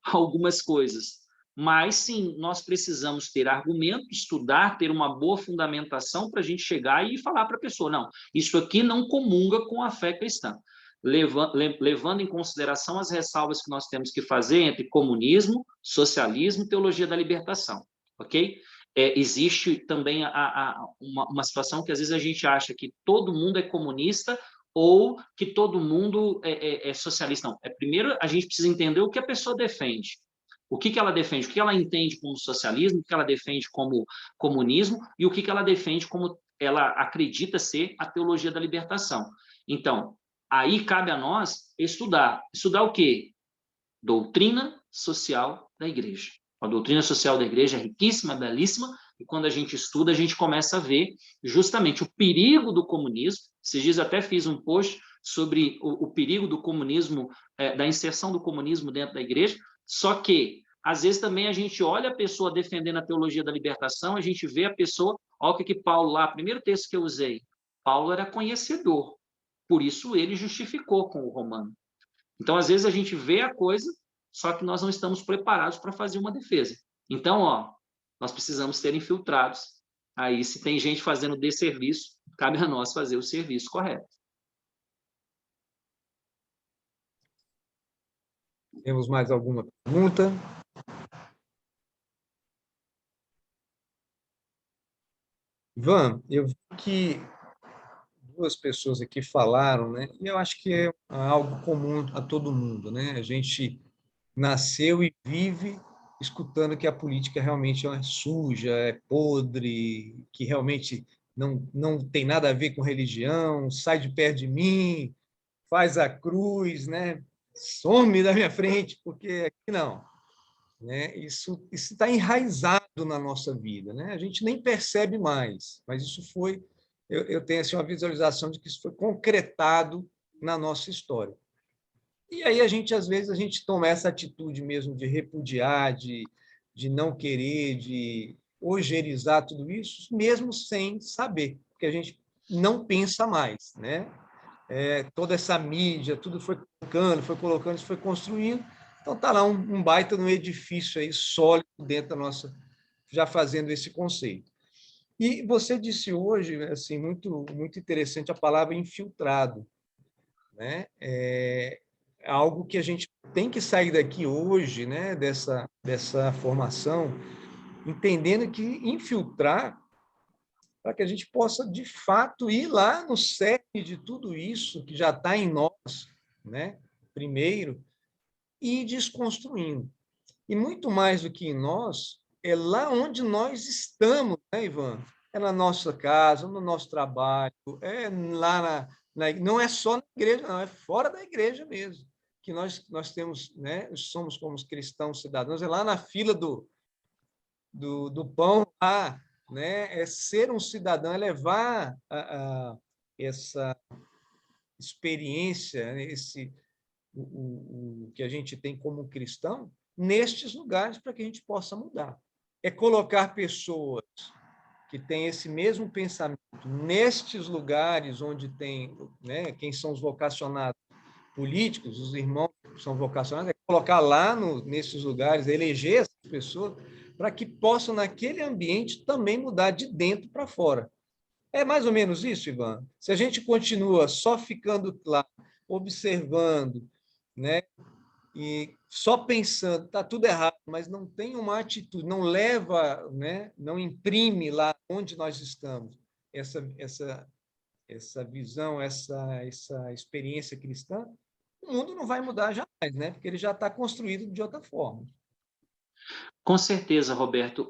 algumas coisas. Mas, sim, nós precisamos ter argumento, estudar, ter uma boa fundamentação para a gente chegar e falar para a pessoa, não, isso aqui não comunga com a fé cristã, levando em consideração as ressalvas que nós temos que fazer entre comunismo, socialismo e teologia da libertação, ok? Existe também uma situação que às vezes a gente acha que todo mundo é comunista ou que todo mundo é socialista. Não, primeiro a gente precisa entender o que a pessoa defende. O que ela defende, o que ela entende como socialismo, o que ela defende como comunismo e o que ela defende como ela acredita ser a teologia da libertação. Então, aí cabe a nós estudar. Estudar o quê? Doutrina social da igreja. A doutrina social da igreja é riquíssima, belíssima, e quando a gente estuda, a gente começa a ver justamente o perigo do comunismo. Esses dias até fiz um post sobre o perigo do comunismo, da inserção do comunismo dentro da igreja, só que, às vezes, também a gente olha a pessoa defendendo a teologia da libertação, a gente vê a pessoa, olha o que Paulo lá, primeiro texto que eu usei, Paulo era conhecedor, por isso ele justificou com o romano. Então, às vezes, a gente vê a coisa, só que nós não estamos preparados para fazer uma defesa. Então, nós precisamos ser infiltrados. Aí, se tem gente fazendo desserviço, cabe a nós fazer o serviço correto. Temos mais alguma pergunta? Ivan, eu vi que duas pessoas aqui falaram, né? E eu acho que é algo comum a todo mundo, né? A gente nasceu e vive escutando que a política realmente é suja, é podre, que realmente não tem nada a ver com religião, sai de perto de mim, faz a cruz, né? Some da minha frente, porque aqui não. Né? Isso está enraizado na nossa vida, né? A gente nem percebe mais, mas isso foi, eu tenho assim, uma visualização de que isso foi concretado na nossa história. E aí às vezes a gente toma essa atitude mesmo de repudiar, de não querer, de ojeirizar tudo isso, mesmo sem saber, porque a gente não pensa mais, né? Toda essa mídia, tudo foi colocando, isso foi construindo. Então está lá um baita no edifício aí, sólido dentro da nossa, já fazendo esse conceito. E você disse hoje, assim, muito interessante a palavra infiltrado, né? É algo que a gente tem que sair daqui hoje, né? Dessa formação, entendendo que infiltrar para que a gente possa, de fato, ir lá no cerne de tudo isso que já está em nós, né? Primeiro, e ir desconstruindo. E muito mais do que em nós, é lá onde nós estamos, né, Ivan? É na nossa casa, no nosso trabalho, é lá não é só na igreja, não, é fora da igreja mesmo, que nós temos, né, somos como cristãos cidadãos, é lá na fila do pão, lá, né, é ser um cidadão, é levar essa experiência, né, o que a gente tem como cristão, nestes lugares para que a gente possa mudar. É colocar pessoas que têm esse mesmo pensamento nestes lugares onde tem, né, quem são os vocacionados políticos, os irmãos que são vocacionados, é colocar lá nesses lugares, eleger essas pessoas para que possam, naquele ambiente, também mudar de dentro para fora. É mais ou menos isso, Ivan? Se a gente continua só ficando lá, observando, né, e só pensando, está tudo errado, mas não tem uma atitude, não leva, né, não imprime lá onde nós estamos essa visão, essa experiência cristã, o mundo não vai mudar jamais, né? Porque ele já está construído de outra forma. Com certeza, Roberto.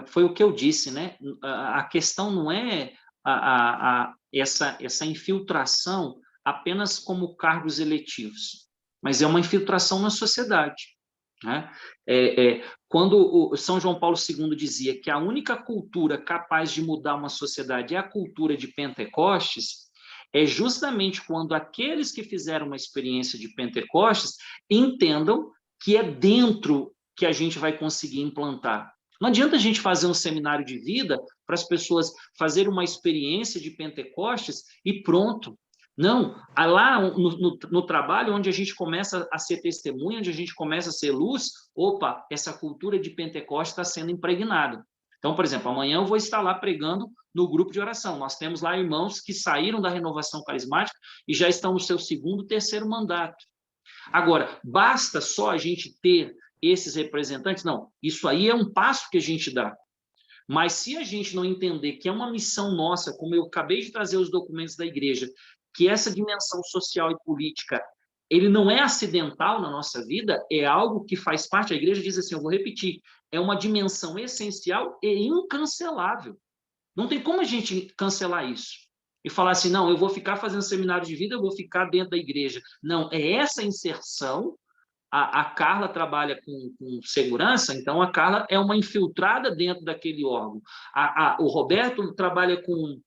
Foi o que eu disse, né? A questão não é essa infiltração apenas como cargos eletivos, mas é uma infiltração na sociedade, né? Quando o São João Paulo II dizia que a única cultura capaz de mudar uma sociedade é a cultura de Pentecostes, é justamente quando aqueles que fizeram uma experiência de Pentecostes entendam que é dentro que a gente vai conseguir implantar. Não adianta a gente fazer um seminário de vida para as pessoas fazerem uma experiência de Pentecostes e pronto. Não, lá no trabalho, onde a gente começa a ser testemunha, onde a gente começa a ser luz, opa, essa cultura de Pentecostes está sendo impregnada. Então, por exemplo, amanhã eu vou estar lá pregando no grupo de oração. Nós temos lá irmãos que saíram da renovação carismática e já estão no seu segundo, terceiro mandato. Agora, basta só a gente ter esses representantes? Não, isso aí é um passo que a gente dá. Mas se a gente não entender que é uma missão nossa, como eu acabei de trazer os documentos da igreja, que essa dimensão social e política, ele não é acidental na nossa vida, é algo que faz parte, a igreja diz assim, eu vou repetir, é uma dimensão essencial e incancelável. Não tem como a gente cancelar isso. E falar assim, não, eu vou ficar fazendo seminário de vida, eu vou ficar dentro da igreja. Não, é essa inserção. A Carla trabalha com segurança, então a Carla é uma infiltrada dentro daquele órgão. O Roberto trabalha com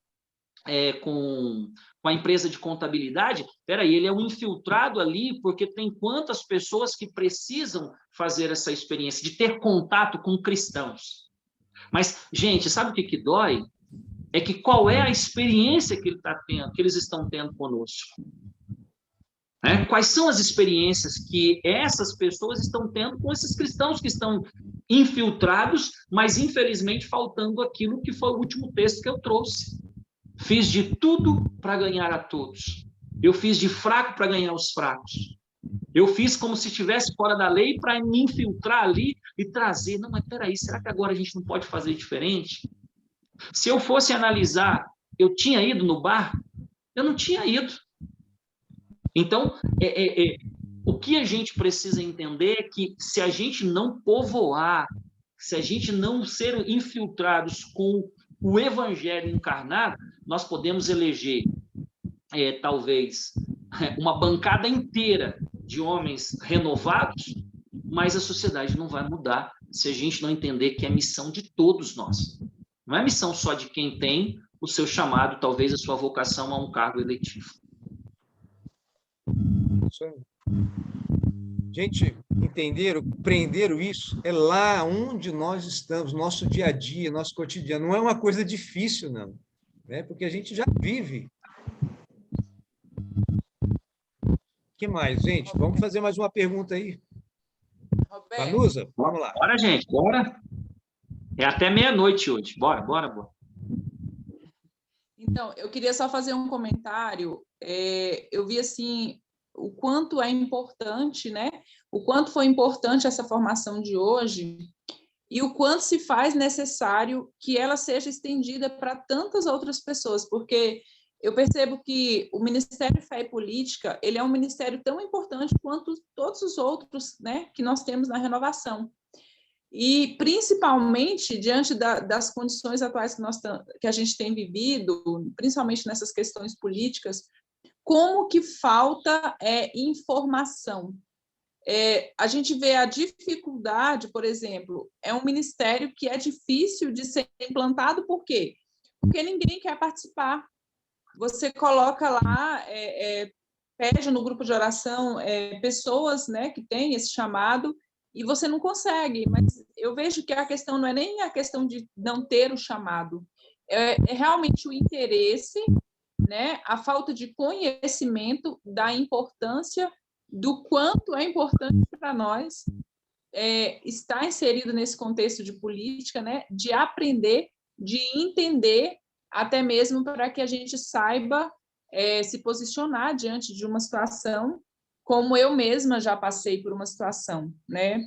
a empresa de contabilidade, peraí, ele é um infiltrado ali, porque tem quantas pessoas que precisam fazer essa experiência, de ter contato com cristãos. Mas, gente, sabe o que dói? É que qual é a experiência que eles estão tendo conosco? Quais são as experiências que essas pessoas estão tendo com esses cristãos que estão infiltrados, mas infelizmente faltando aquilo que foi o último texto que eu trouxe. Fiz de tudo para ganhar a todos. Eu fiz de fraco para ganhar os fracos. Eu fiz como se estivesse fora da lei para me infiltrar ali e trazer. Não, mas peraí, será que agora a gente não pode fazer diferente? Se eu fosse analisar, eu tinha ido no bar? Eu não tinha ido. Então, o que a gente precisa entender é que se a gente não povoar, se a gente não ser infiltrados com o evangelho encarnado, nós podemos eleger, talvez, uma bancada inteira de homens renovados, mas a sociedade não vai mudar se a gente não entender que é missão de todos nós. Não é missão só de quem tem o seu chamado, talvez a sua vocação a um cargo eletivo. Gente, entenderam, compreenderam isso? É lá onde nós estamos, nosso dia a dia, nosso cotidiano. Não é uma coisa difícil, não, né? Porque a gente já vive. O que mais, gente? Vamos fazer mais uma pergunta aí. Vanusa, vamos lá. Bora, gente, bora. É até meia-noite hoje. Bora. Então, eu queria só fazer um comentário. Eu vi, assim, o quanto é importante, né? O quanto foi importante essa formação de hoje e o quanto se faz necessário que ela seja estendida para tantas outras pessoas, porque eu percebo que o Ministério Fé e Política, ele é um ministério tão importante quanto todos os outros, né, que nós temos na renovação. E, principalmente, diante das condições atuais que a gente tem vivido, principalmente nessas questões políticas, como que falta informação. A gente vê a dificuldade, por exemplo, é um ministério que é difícil de ser implantado, por quê? Porque ninguém quer participar. Você coloca lá, pede no grupo de oração pessoas, né, que têm esse chamado, e você não consegue, mas eu vejo que a questão não é nem a questão de não ter o chamado, é realmente o interesse, né, a falta de conhecimento da importância, do quanto é importante para nós estar inserido nesse contexto de política, né, de aprender, de entender, até mesmo para que a gente saiba se posicionar diante de uma situação, como eu mesma já passei por uma situação, né?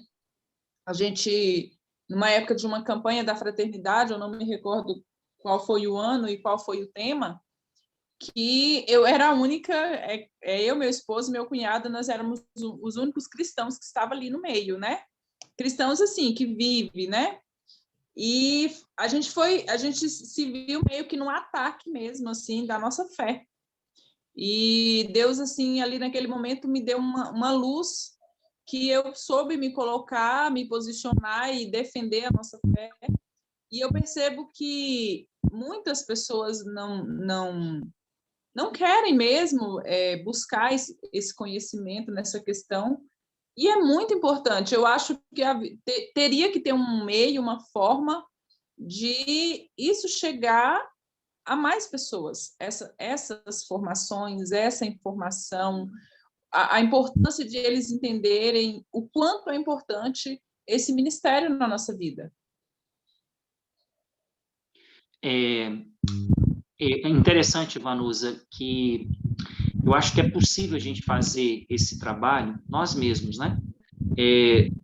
A gente, numa época de uma campanha da fraternidade, eu não me recordo qual foi o ano e qual foi o tema, que eu era a única, eu, meu esposo e meu cunhado, nós éramos os únicos cristãos que estavam ali no meio, né? Cristãos, assim, que vivem, né? E a gente se viu meio que num ataque mesmo, assim, da nossa fé. E Deus, assim, ali naquele momento me deu uma luz que eu soube me colocar, me posicionar e defender a nossa fé. E eu percebo que muitas pessoas não querem mesmo buscar esse conhecimento nessa questão. E é muito importante. Eu acho que teria que ter um meio, uma forma de isso chegar a mais pessoas, essas formações, essa informação, a importância de eles entenderem o quanto é importante esse ministério na nossa vida. É interessante, Vanusa, que eu acho que é possível a gente fazer esse trabalho, nós mesmos, né?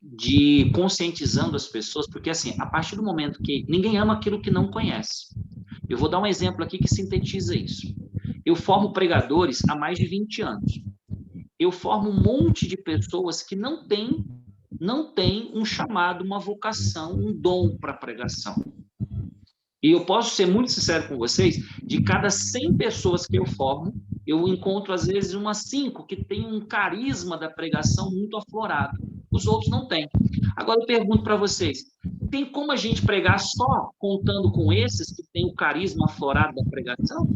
De conscientizando as pessoas, porque, assim, a partir do momento que ninguém ama aquilo que não conhece. Eu vou dar um exemplo aqui que sintetiza isso. Eu formo pregadores há mais de 20 anos. Eu formo um monte de pessoas que não têm um chamado, uma vocação, um dom para pregação. E eu posso ser muito sincero com vocês, de cada 100 pessoas que eu formo, eu encontro, às vezes, umas 5 que têm um carisma da pregação muito aflorado. Os outros não têm. Agora, eu pergunto para vocês, tem como a gente pregar só contando com esses que têm o carisma aflorado da pregação?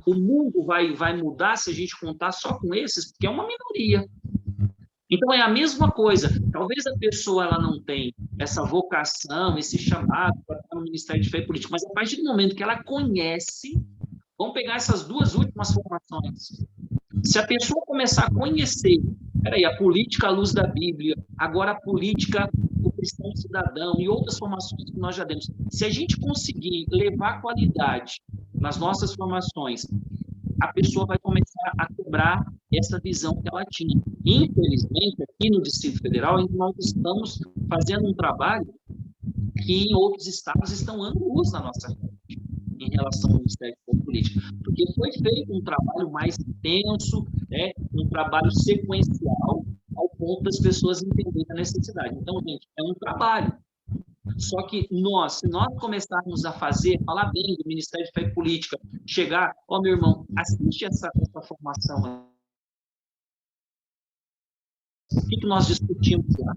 O mundo vai mudar se a gente contar só com esses? Porque é uma minoria. Então, é a mesma coisa. Talvez a pessoa ela não tenha essa vocação, esse chamado para estar no Ministério de Fé e Política, mas a partir do momento que ela conhece, vamos pegar essas duas últimas formações. Se a pessoa começar a conhecer, a política à luz da Bíblia, agora a política do cristão cidadão e outras formações que nós já demos, se a gente conseguir levar qualidade nas nossas formações, a pessoa vai começar a quebrar essa visão que ela tinha. Infelizmente, aqui no Distrito Federal, nós estamos fazendo um trabalho que em outros estados estão anos-luz na nossa frente, em relação ao Ministério da Política, porque foi feito um trabalho mais intenso, um trabalho sequencial, ao ponto das pessoas entenderem a necessidade. Então, gente, é um trabalho. Só que se nós começarmos a falar bem do Ministério de Fé e Política, chegar, meu irmão, assiste essa formação. O que nós discutimos lá?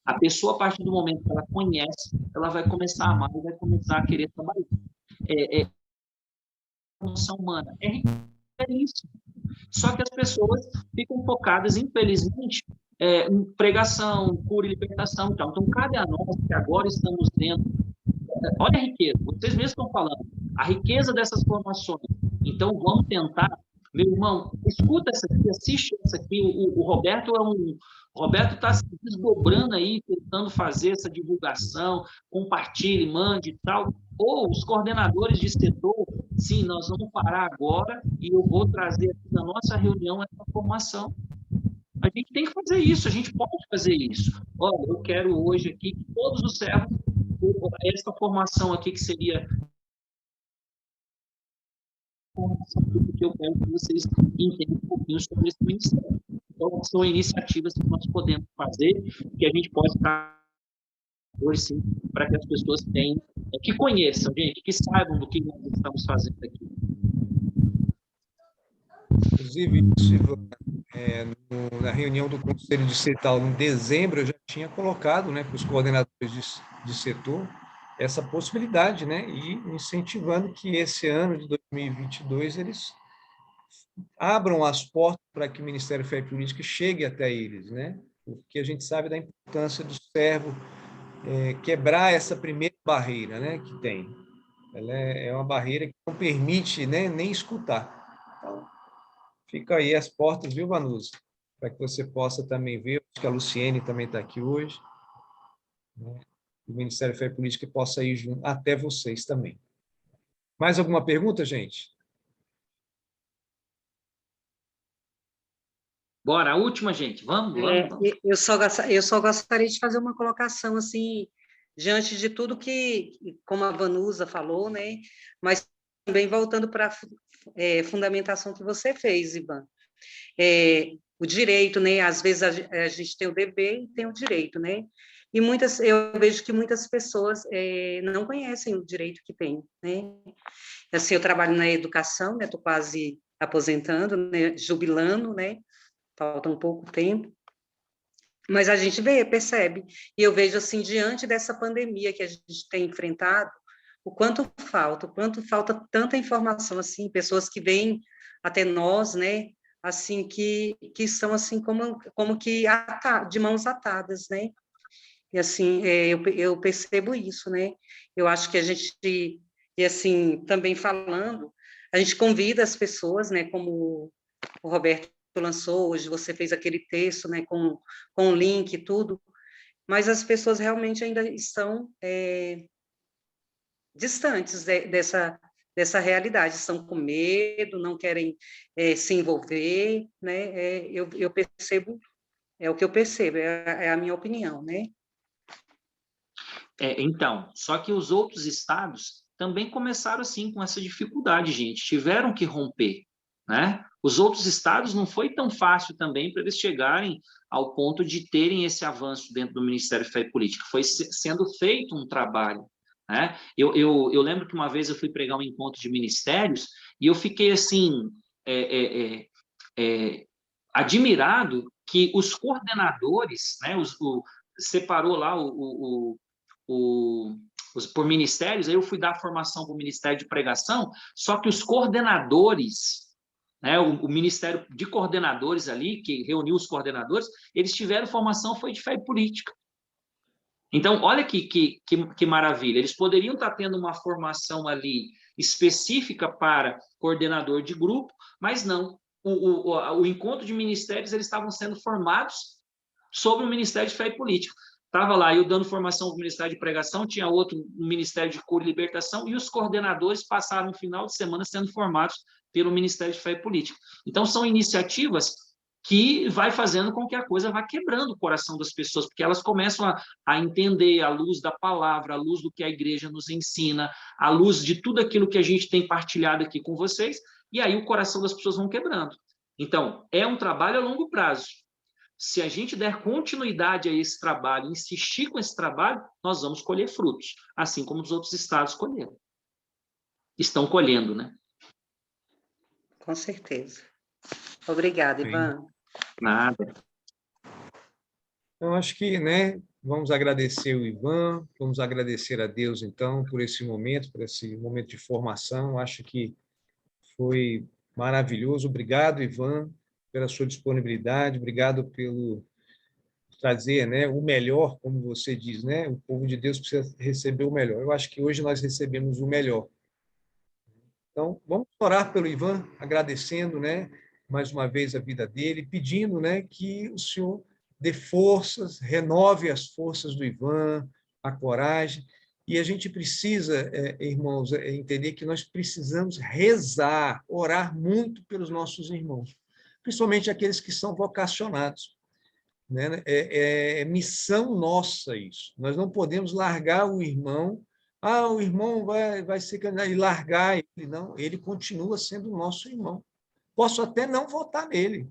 A pessoa, a partir do momento que ela conhece, ela vai começar a amar e vai começar a querer trabalhar. Função humana. É isso. Só que as pessoas ficam focadas, infelizmente, em pregação, cura e libertação. Então, cabe a nós, que agora estamos dentro. Olha a riqueza, vocês mesmos estão falando, a riqueza dessas formações. Então, vamos tentar. Meu irmão, escuta essa aqui, assiste essa aqui. O Roberto está se desdobrando aí, tentando fazer essa divulgação, compartilhe, mande e tal. Ou os coordenadores de setor sim, nós vamos parar agora e eu vou trazer aqui na nossa reunião essa formação. A gente tem que fazer isso, a gente pode fazer isso. Olha, eu quero hoje aqui que todos os servos, essa formação aqui que seria porque eu quero que vocês entendam um pouquinho sobre esse ministério. Então, são iniciativas que nós podemos fazer, que a gente pode estar hoje, sim, para que as pessoas tenham, que conheçam, gente, que saibam do que nós estamos fazendo aqui. Inclusive, isso, Ivan, na reunião do Conselho Distrital, em dezembro, eu já tinha colocado, né, para os coordenadores de setor essa possibilidade, né, e incentivando que esse ano de 2022 eles abram as portas para que o Ministério da Fé e Política chegue até eles, né, porque a gente sabe da importância do servo quebrar essa primeira barreira, né, que tem. Ela é uma barreira que não permite, né, nem escutar. Então, fica aí as portas, viu, Vanusa? Para que você possa também ver, acho que a Luciene também está aqui hoje, né? O Ministério da Fé e Política possa ir junto até vocês também. Mais alguma pergunta, gente? Bora, a última, gente. Vamos. Eu só gostaria de fazer uma colocação, assim, diante de tudo que, como a Vanusa falou, né? Mas também voltando para a fundamentação que você fez, Ivan. O direito, né? Às vezes a gente tem o dever e tem o direito, né? E eu vejo que muitas pessoas não conhecem o direito que tem, né? Assim, eu trabalho na educação, né? Estou quase aposentando, né? Jubilando, né? Falta um pouco tempo, mas a gente percebe, e eu vejo assim, diante dessa pandemia que a gente tem enfrentado, o quanto falta tanta informação, assim, pessoas que vêm até nós, né, assim, que são assim, como que de mãos atadas, né, e assim, eu percebo isso, né, eu acho que a gente, e assim, também falando, a gente convida as pessoas, né, como o Roberto lançou hoje, você fez aquele texto, né, com o link e tudo, mas as pessoas realmente ainda estão distantes dessa realidade, estão com medo, não querem se envolver, né, eu percebo, é o que eu percebo, é a minha opinião, né. Então, só que os outros estados também começaram assim com essa dificuldade, gente, tiveram que romper, né? Os outros estados não foi tão fácil também para eles chegarem ao ponto de terem esse avanço dentro do Ministério da Fé e Política. Foi sendo feito um trabalho, né? Eu lembro que uma vez eu fui pregar um encontro de ministérios e eu fiquei assim admirado que os coordenadores, né? Separou lá por ministérios, aí eu fui dar formação para o Ministério de Pregação, só que os coordenadores, né, o Ministério de Coordenadores ali, que reuniu os coordenadores, eles tiveram formação, foi de fé e política. Então, olha que maravilha, eles poderiam estar tendo uma formação ali específica para coordenador de grupo, mas não. O encontro de ministérios, eles estavam sendo formados sobre o Ministério de Fé e Política. Estava lá, eu dando formação no Ministério de Pregação, tinha outro no Ministério de Cura e Libertação, e os coordenadores passaram o final de semana sendo formados pelo Ministério de Fé e Política. Então, são iniciativas que vai fazendo com que a coisa vá quebrando o coração das pessoas, porque elas começam a entender à luz da palavra, à luz do que a igreja nos ensina, à luz de tudo aquilo que a gente tem partilhado aqui com vocês, e aí o coração das pessoas vão quebrando. Então, é um trabalho a longo prazo. Se a gente der continuidade a esse trabalho, insistir com esse trabalho, nós vamos colher frutos, assim como os outros estados colheram. Estão colhendo, né? Com certeza. Obrigada, Ivan. Nada. Eu acho que, né, vamos agradecer o Ivan, vamos agradecer a Deus, então, por esse momento de formação. Acho que foi maravilhoso. Obrigado, Ivan, pela sua disponibilidade, obrigado pelo trazer, né, o melhor, como você diz, né? O povo de Deus precisa receber o melhor. Eu acho que hoje nós recebemos o melhor. Então, vamos orar pelo Ivan, agradecendo, né, mais uma vez a vida dele, pedindo, né, que o Senhor dê forças, renove as forças do Ivan, a coragem, E a gente precisa, irmãos, entender que nós precisamos rezar, orar muito pelos nossos irmãos, principalmente aqueles que são vocacionados, né? É missão nossa isso. Nós não podemos largar o irmão. O irmão vai ser candidato e largar ele. Não, ele continua sendo nosso irmão. Posso até não votar nele.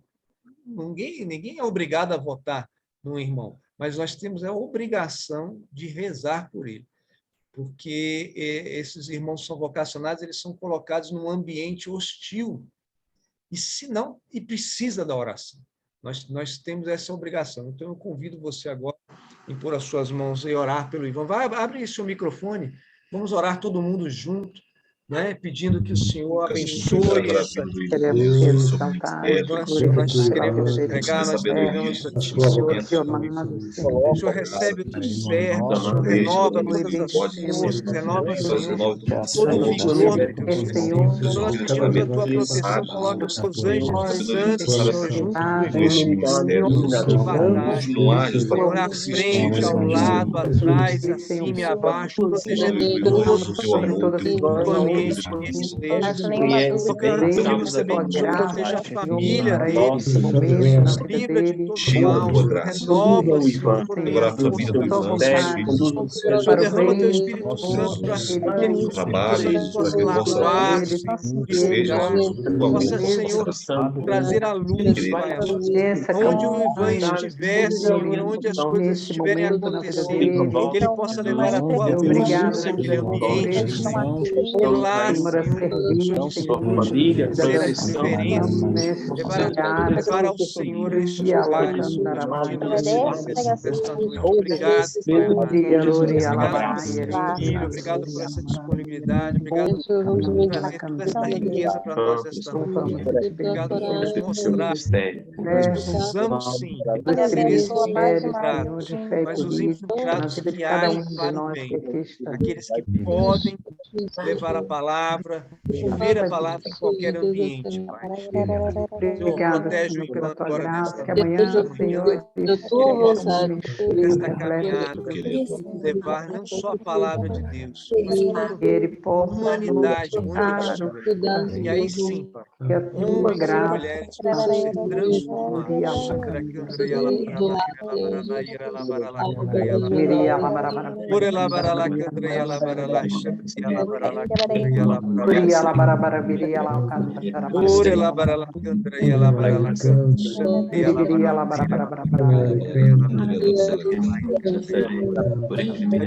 Ninguém é obrigado a votar no irmão, mas nós temos a obrigação de rezar por ele, porque esses irmãos são vocacionados, eles são colocados num ambiente hostil, e precisa da oração. Nós temos essa obrigação. Então, eu convido você agora a impor as suas mãos e orar pelo Ivan. Abre seu microfone, vamos orar todo mundo junto, né? Pedindo que o Senhor abençoe essa vida. Nós queremos entregar, nós entregamos a Ti, Senhor. O Senhor recebe o Teu servo, o Senhor renova todas as forças, renova, Senhor, todo o vigor do Teu Espírito. Nós pedimos a Tua proteção, coloca os Teus anjos santos, Senhor, junto do Senhor, de batalha, Senhor, à frente, ao lado, atrás, acima e abaixo, protegendo todos, Senhor, pedimos também que proteja a família deles, nos livra de todo mal, renova, Senhor, derrama Teu Espírito Santo para que ele possa lavar, possa, Senhor, trazer a luz, Pai, onde o Ivan estiver, Senhor, onde as coisas estiverem acontecendo, que ele possa levar a Tua luz naquele ambiente, lá, família, fazer a diferença, levar ao Senhor estes lares, obrigado, obrigado por essa disponibilidade, obrigado por trazer toda essa riqueza para nós esta noite, obrigado por nos mostrar, nós precisamos sim ser esses infiltrados, mas os infiltrados que agem para o bem, aqueles que podem levar a palavra, viver a palavra em qualquer ambiente, Pai. Senhor, protege o Ivan agora nesta manhã, nesta caminhada, levar não só a palavra de Deus, mas a humanidade, e aí sim, Pai, homens e mulheres possam ser transformados.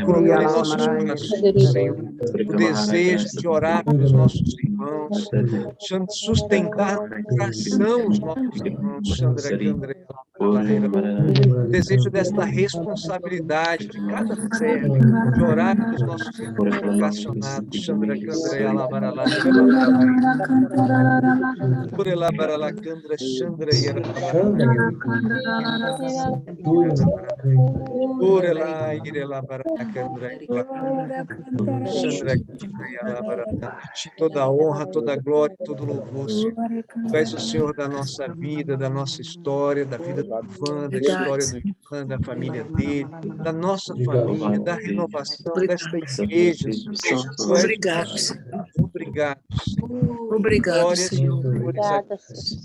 Colocando em nossos corações, Senhor, o desejo de orar pelos nossos irmãos, sustentar na oração os nossos irmãos, o desejo desta responsabilidade de cada servo, de orar pelos nossos irmãos vocacionados, toda a honra, toda a glória, todo o louvor, Senhor. Tu és o Senhor da nossa vida, da nossa história, da vida do Ivan, da história do Ivan, da família dele, da nossa família, da renovação desta igreja. Obrigado, Senhor. Obrigado, Senhor. Obrigado, Senhor.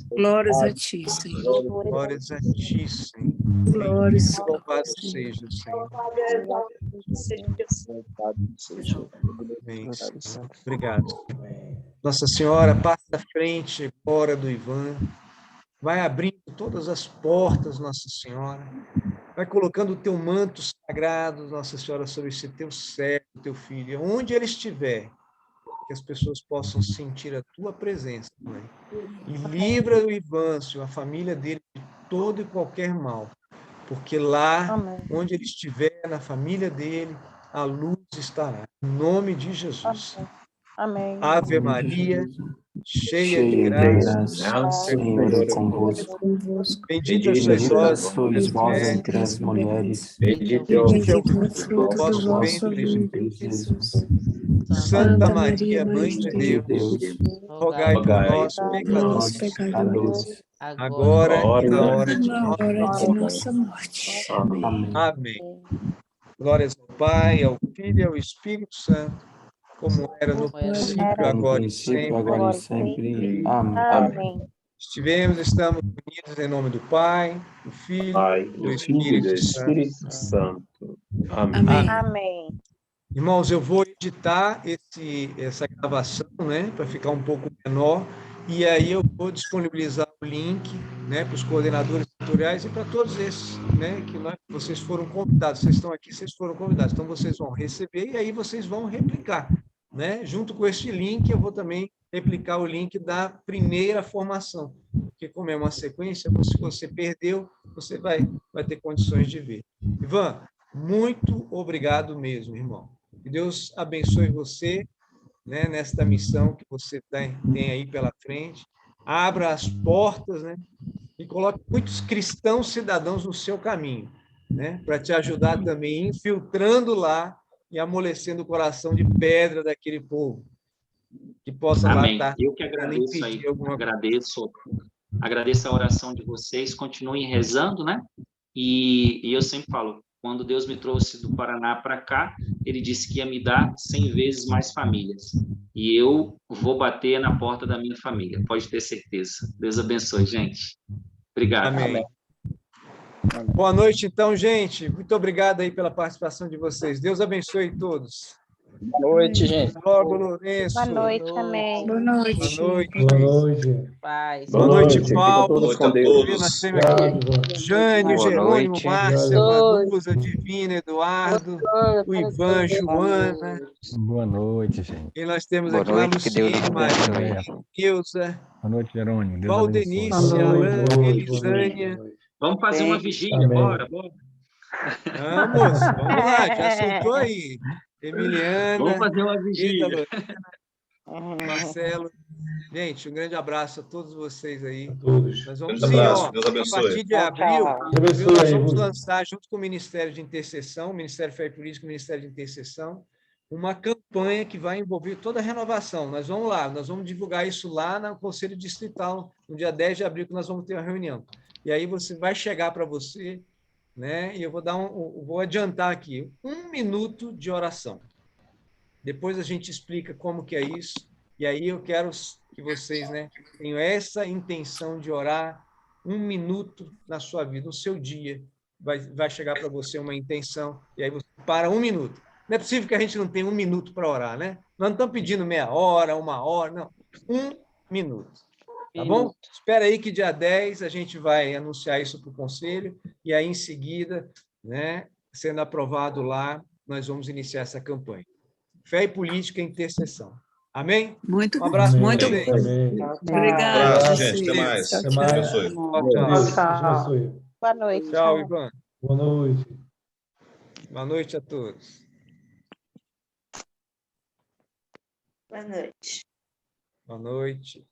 Glórias a Ti, Senhor. Glórias a Ti, Senhor. Glórias. Louvado seja o Senhor. Amém. Obrigado. Nossa Senhora, passa à frente agora do Ivan. Vai abrindo todas as portas, Nossa Senhora. Vai colocando o Teu manto sagrado, Nossa Senhora, sobre esse Teu servo, Teu filho. Onde ele estiver, que as pessoas possam sentir a Tua presença, Mãe. E livra o Ivan, Senhor, a família dele, de todo e qualquer mal. Porque lá, onde ele estiver, na família dele, a luz estará. Em nome de Jesus. Amém. Ave Maria, cheia de graça, o Senhor é convosco. Bendita sois vós entre as mulheres, bendito é o vosso ventre, Jesus. Santa Maria, Mãe de Deus, rogai por nós, pecadores, agora e na hora de nossa morte. Amém. Glórias ao Pai, ao Filho e ao Espírito Santo, como era no princípio, agora e sempre. agora e sempre. Amém. Estamos unidos em nome do Pai, do Filho e do Espírito Santo. Amém. Amém. Irmãos, eu vou editar essa gravação, né, para ficar um pouco menor, e aí eu vou disponibilizar o link, né, para os coordenadores setoriais e para todos esses, né, que vocês foram convidados. Vocês estão aqui, vocês foram convidados. Então, vocês vão receber e aí vocês vão replicar, né? Junto com este link, eu vou também replicar o link da primeira formação, porque como é uma sequência, se você perdeu, você vai ter condições de ver. Ivan, muito obrigado mesmo, irmão. Que Deus abençoe você, né, nesta missão que você tem aí pela frente. Abra as portas, né, e coloque muitos cristãos cidadãos no seu caminho, né, para te ajudar também, infiltrando lá e amolecendo o coração de pedra daquele povo, que possa Amém. lá estar. Eu que agradeço aí, agradeço a oração de vocês, continuem rezando, né? E eu sempre falo, quando Deus me trouxe do Paraná para cá, Ele disse que ia me dar 100 vezes mais famílias. E eu vou bater na porta da minha família, pode ter certeza. Deus abençoe, gente. Obrigado. Amém. Boa noite, então, gente. Muito obrigado aí pela participação de vocês. Deus abençoe todos. Boa noite, gente. Logo, Lourenço. Boa noite, amém. Boa noite. Boa noite. Boa noite. Paz. Boa noite, Paulo. Ficam todos com Deus. Nós temos aqui Jânio, Jerônimo, Márcia, Vanusa, Divina, Eduardo, o Ivan, Joana. Boa noite, gente. E nós temos Boa aqui noite, lá que Deus Luciene, Maria, Neuza, Boa noite, Jerônimo. Deus Valdenice, abençoe. Alain, Elisânia. Vamos fazer uma vigília, bora. Vamos lá, já soltou aí. Emiliana. Vamos fazer uma vigília. Marcelo. Gente, um grande abraço a todos vocês aí. Nós vamos Grande abraço, Deus abençoe. a partir de abril, nós vamos lançar, junto com o Ministério de Intercessão, o Ministério Fé e Política, o Ministério de Intercessão, uma campanha que vai envolver toda a renovação. Nós vamos divulgar isso lá no Conselho Distrital, no dia 10 de abril, que nós vamos ter uma reunião. E aí você vai chegar para você, né? E eu vou adiantar aqui 1 minuto de oração. Depois a gente explica como que é isso. E aí eu quero que vocês, né, tenham essa intenção de orar 1 minuto na sua vida, no seu dia. Vai chegar para você uma intenção e aí você para 1 minuto. Não é possível que a gente não tenha 1 minuto para orar, né? Nós não estamos pedindo meia hora, 1 hora, não. 1 minuto. Tá bom? Espera aí que dia 10 a gente vai anunciar isso para o Conselho e aí, em seguida, né, sendo aprovado lá, nós vamos iniciar essa campanha. Fé e política e intercessão. Amém? Muito, um abraço. muito Amém. Obrigado. Abraço, gente. Até mais. Até Deus mais. abençoe. Tchau. Boa noite. Tchau, Ivan. Boa noite. Boa noite a todos. Boa noite. Boa noite.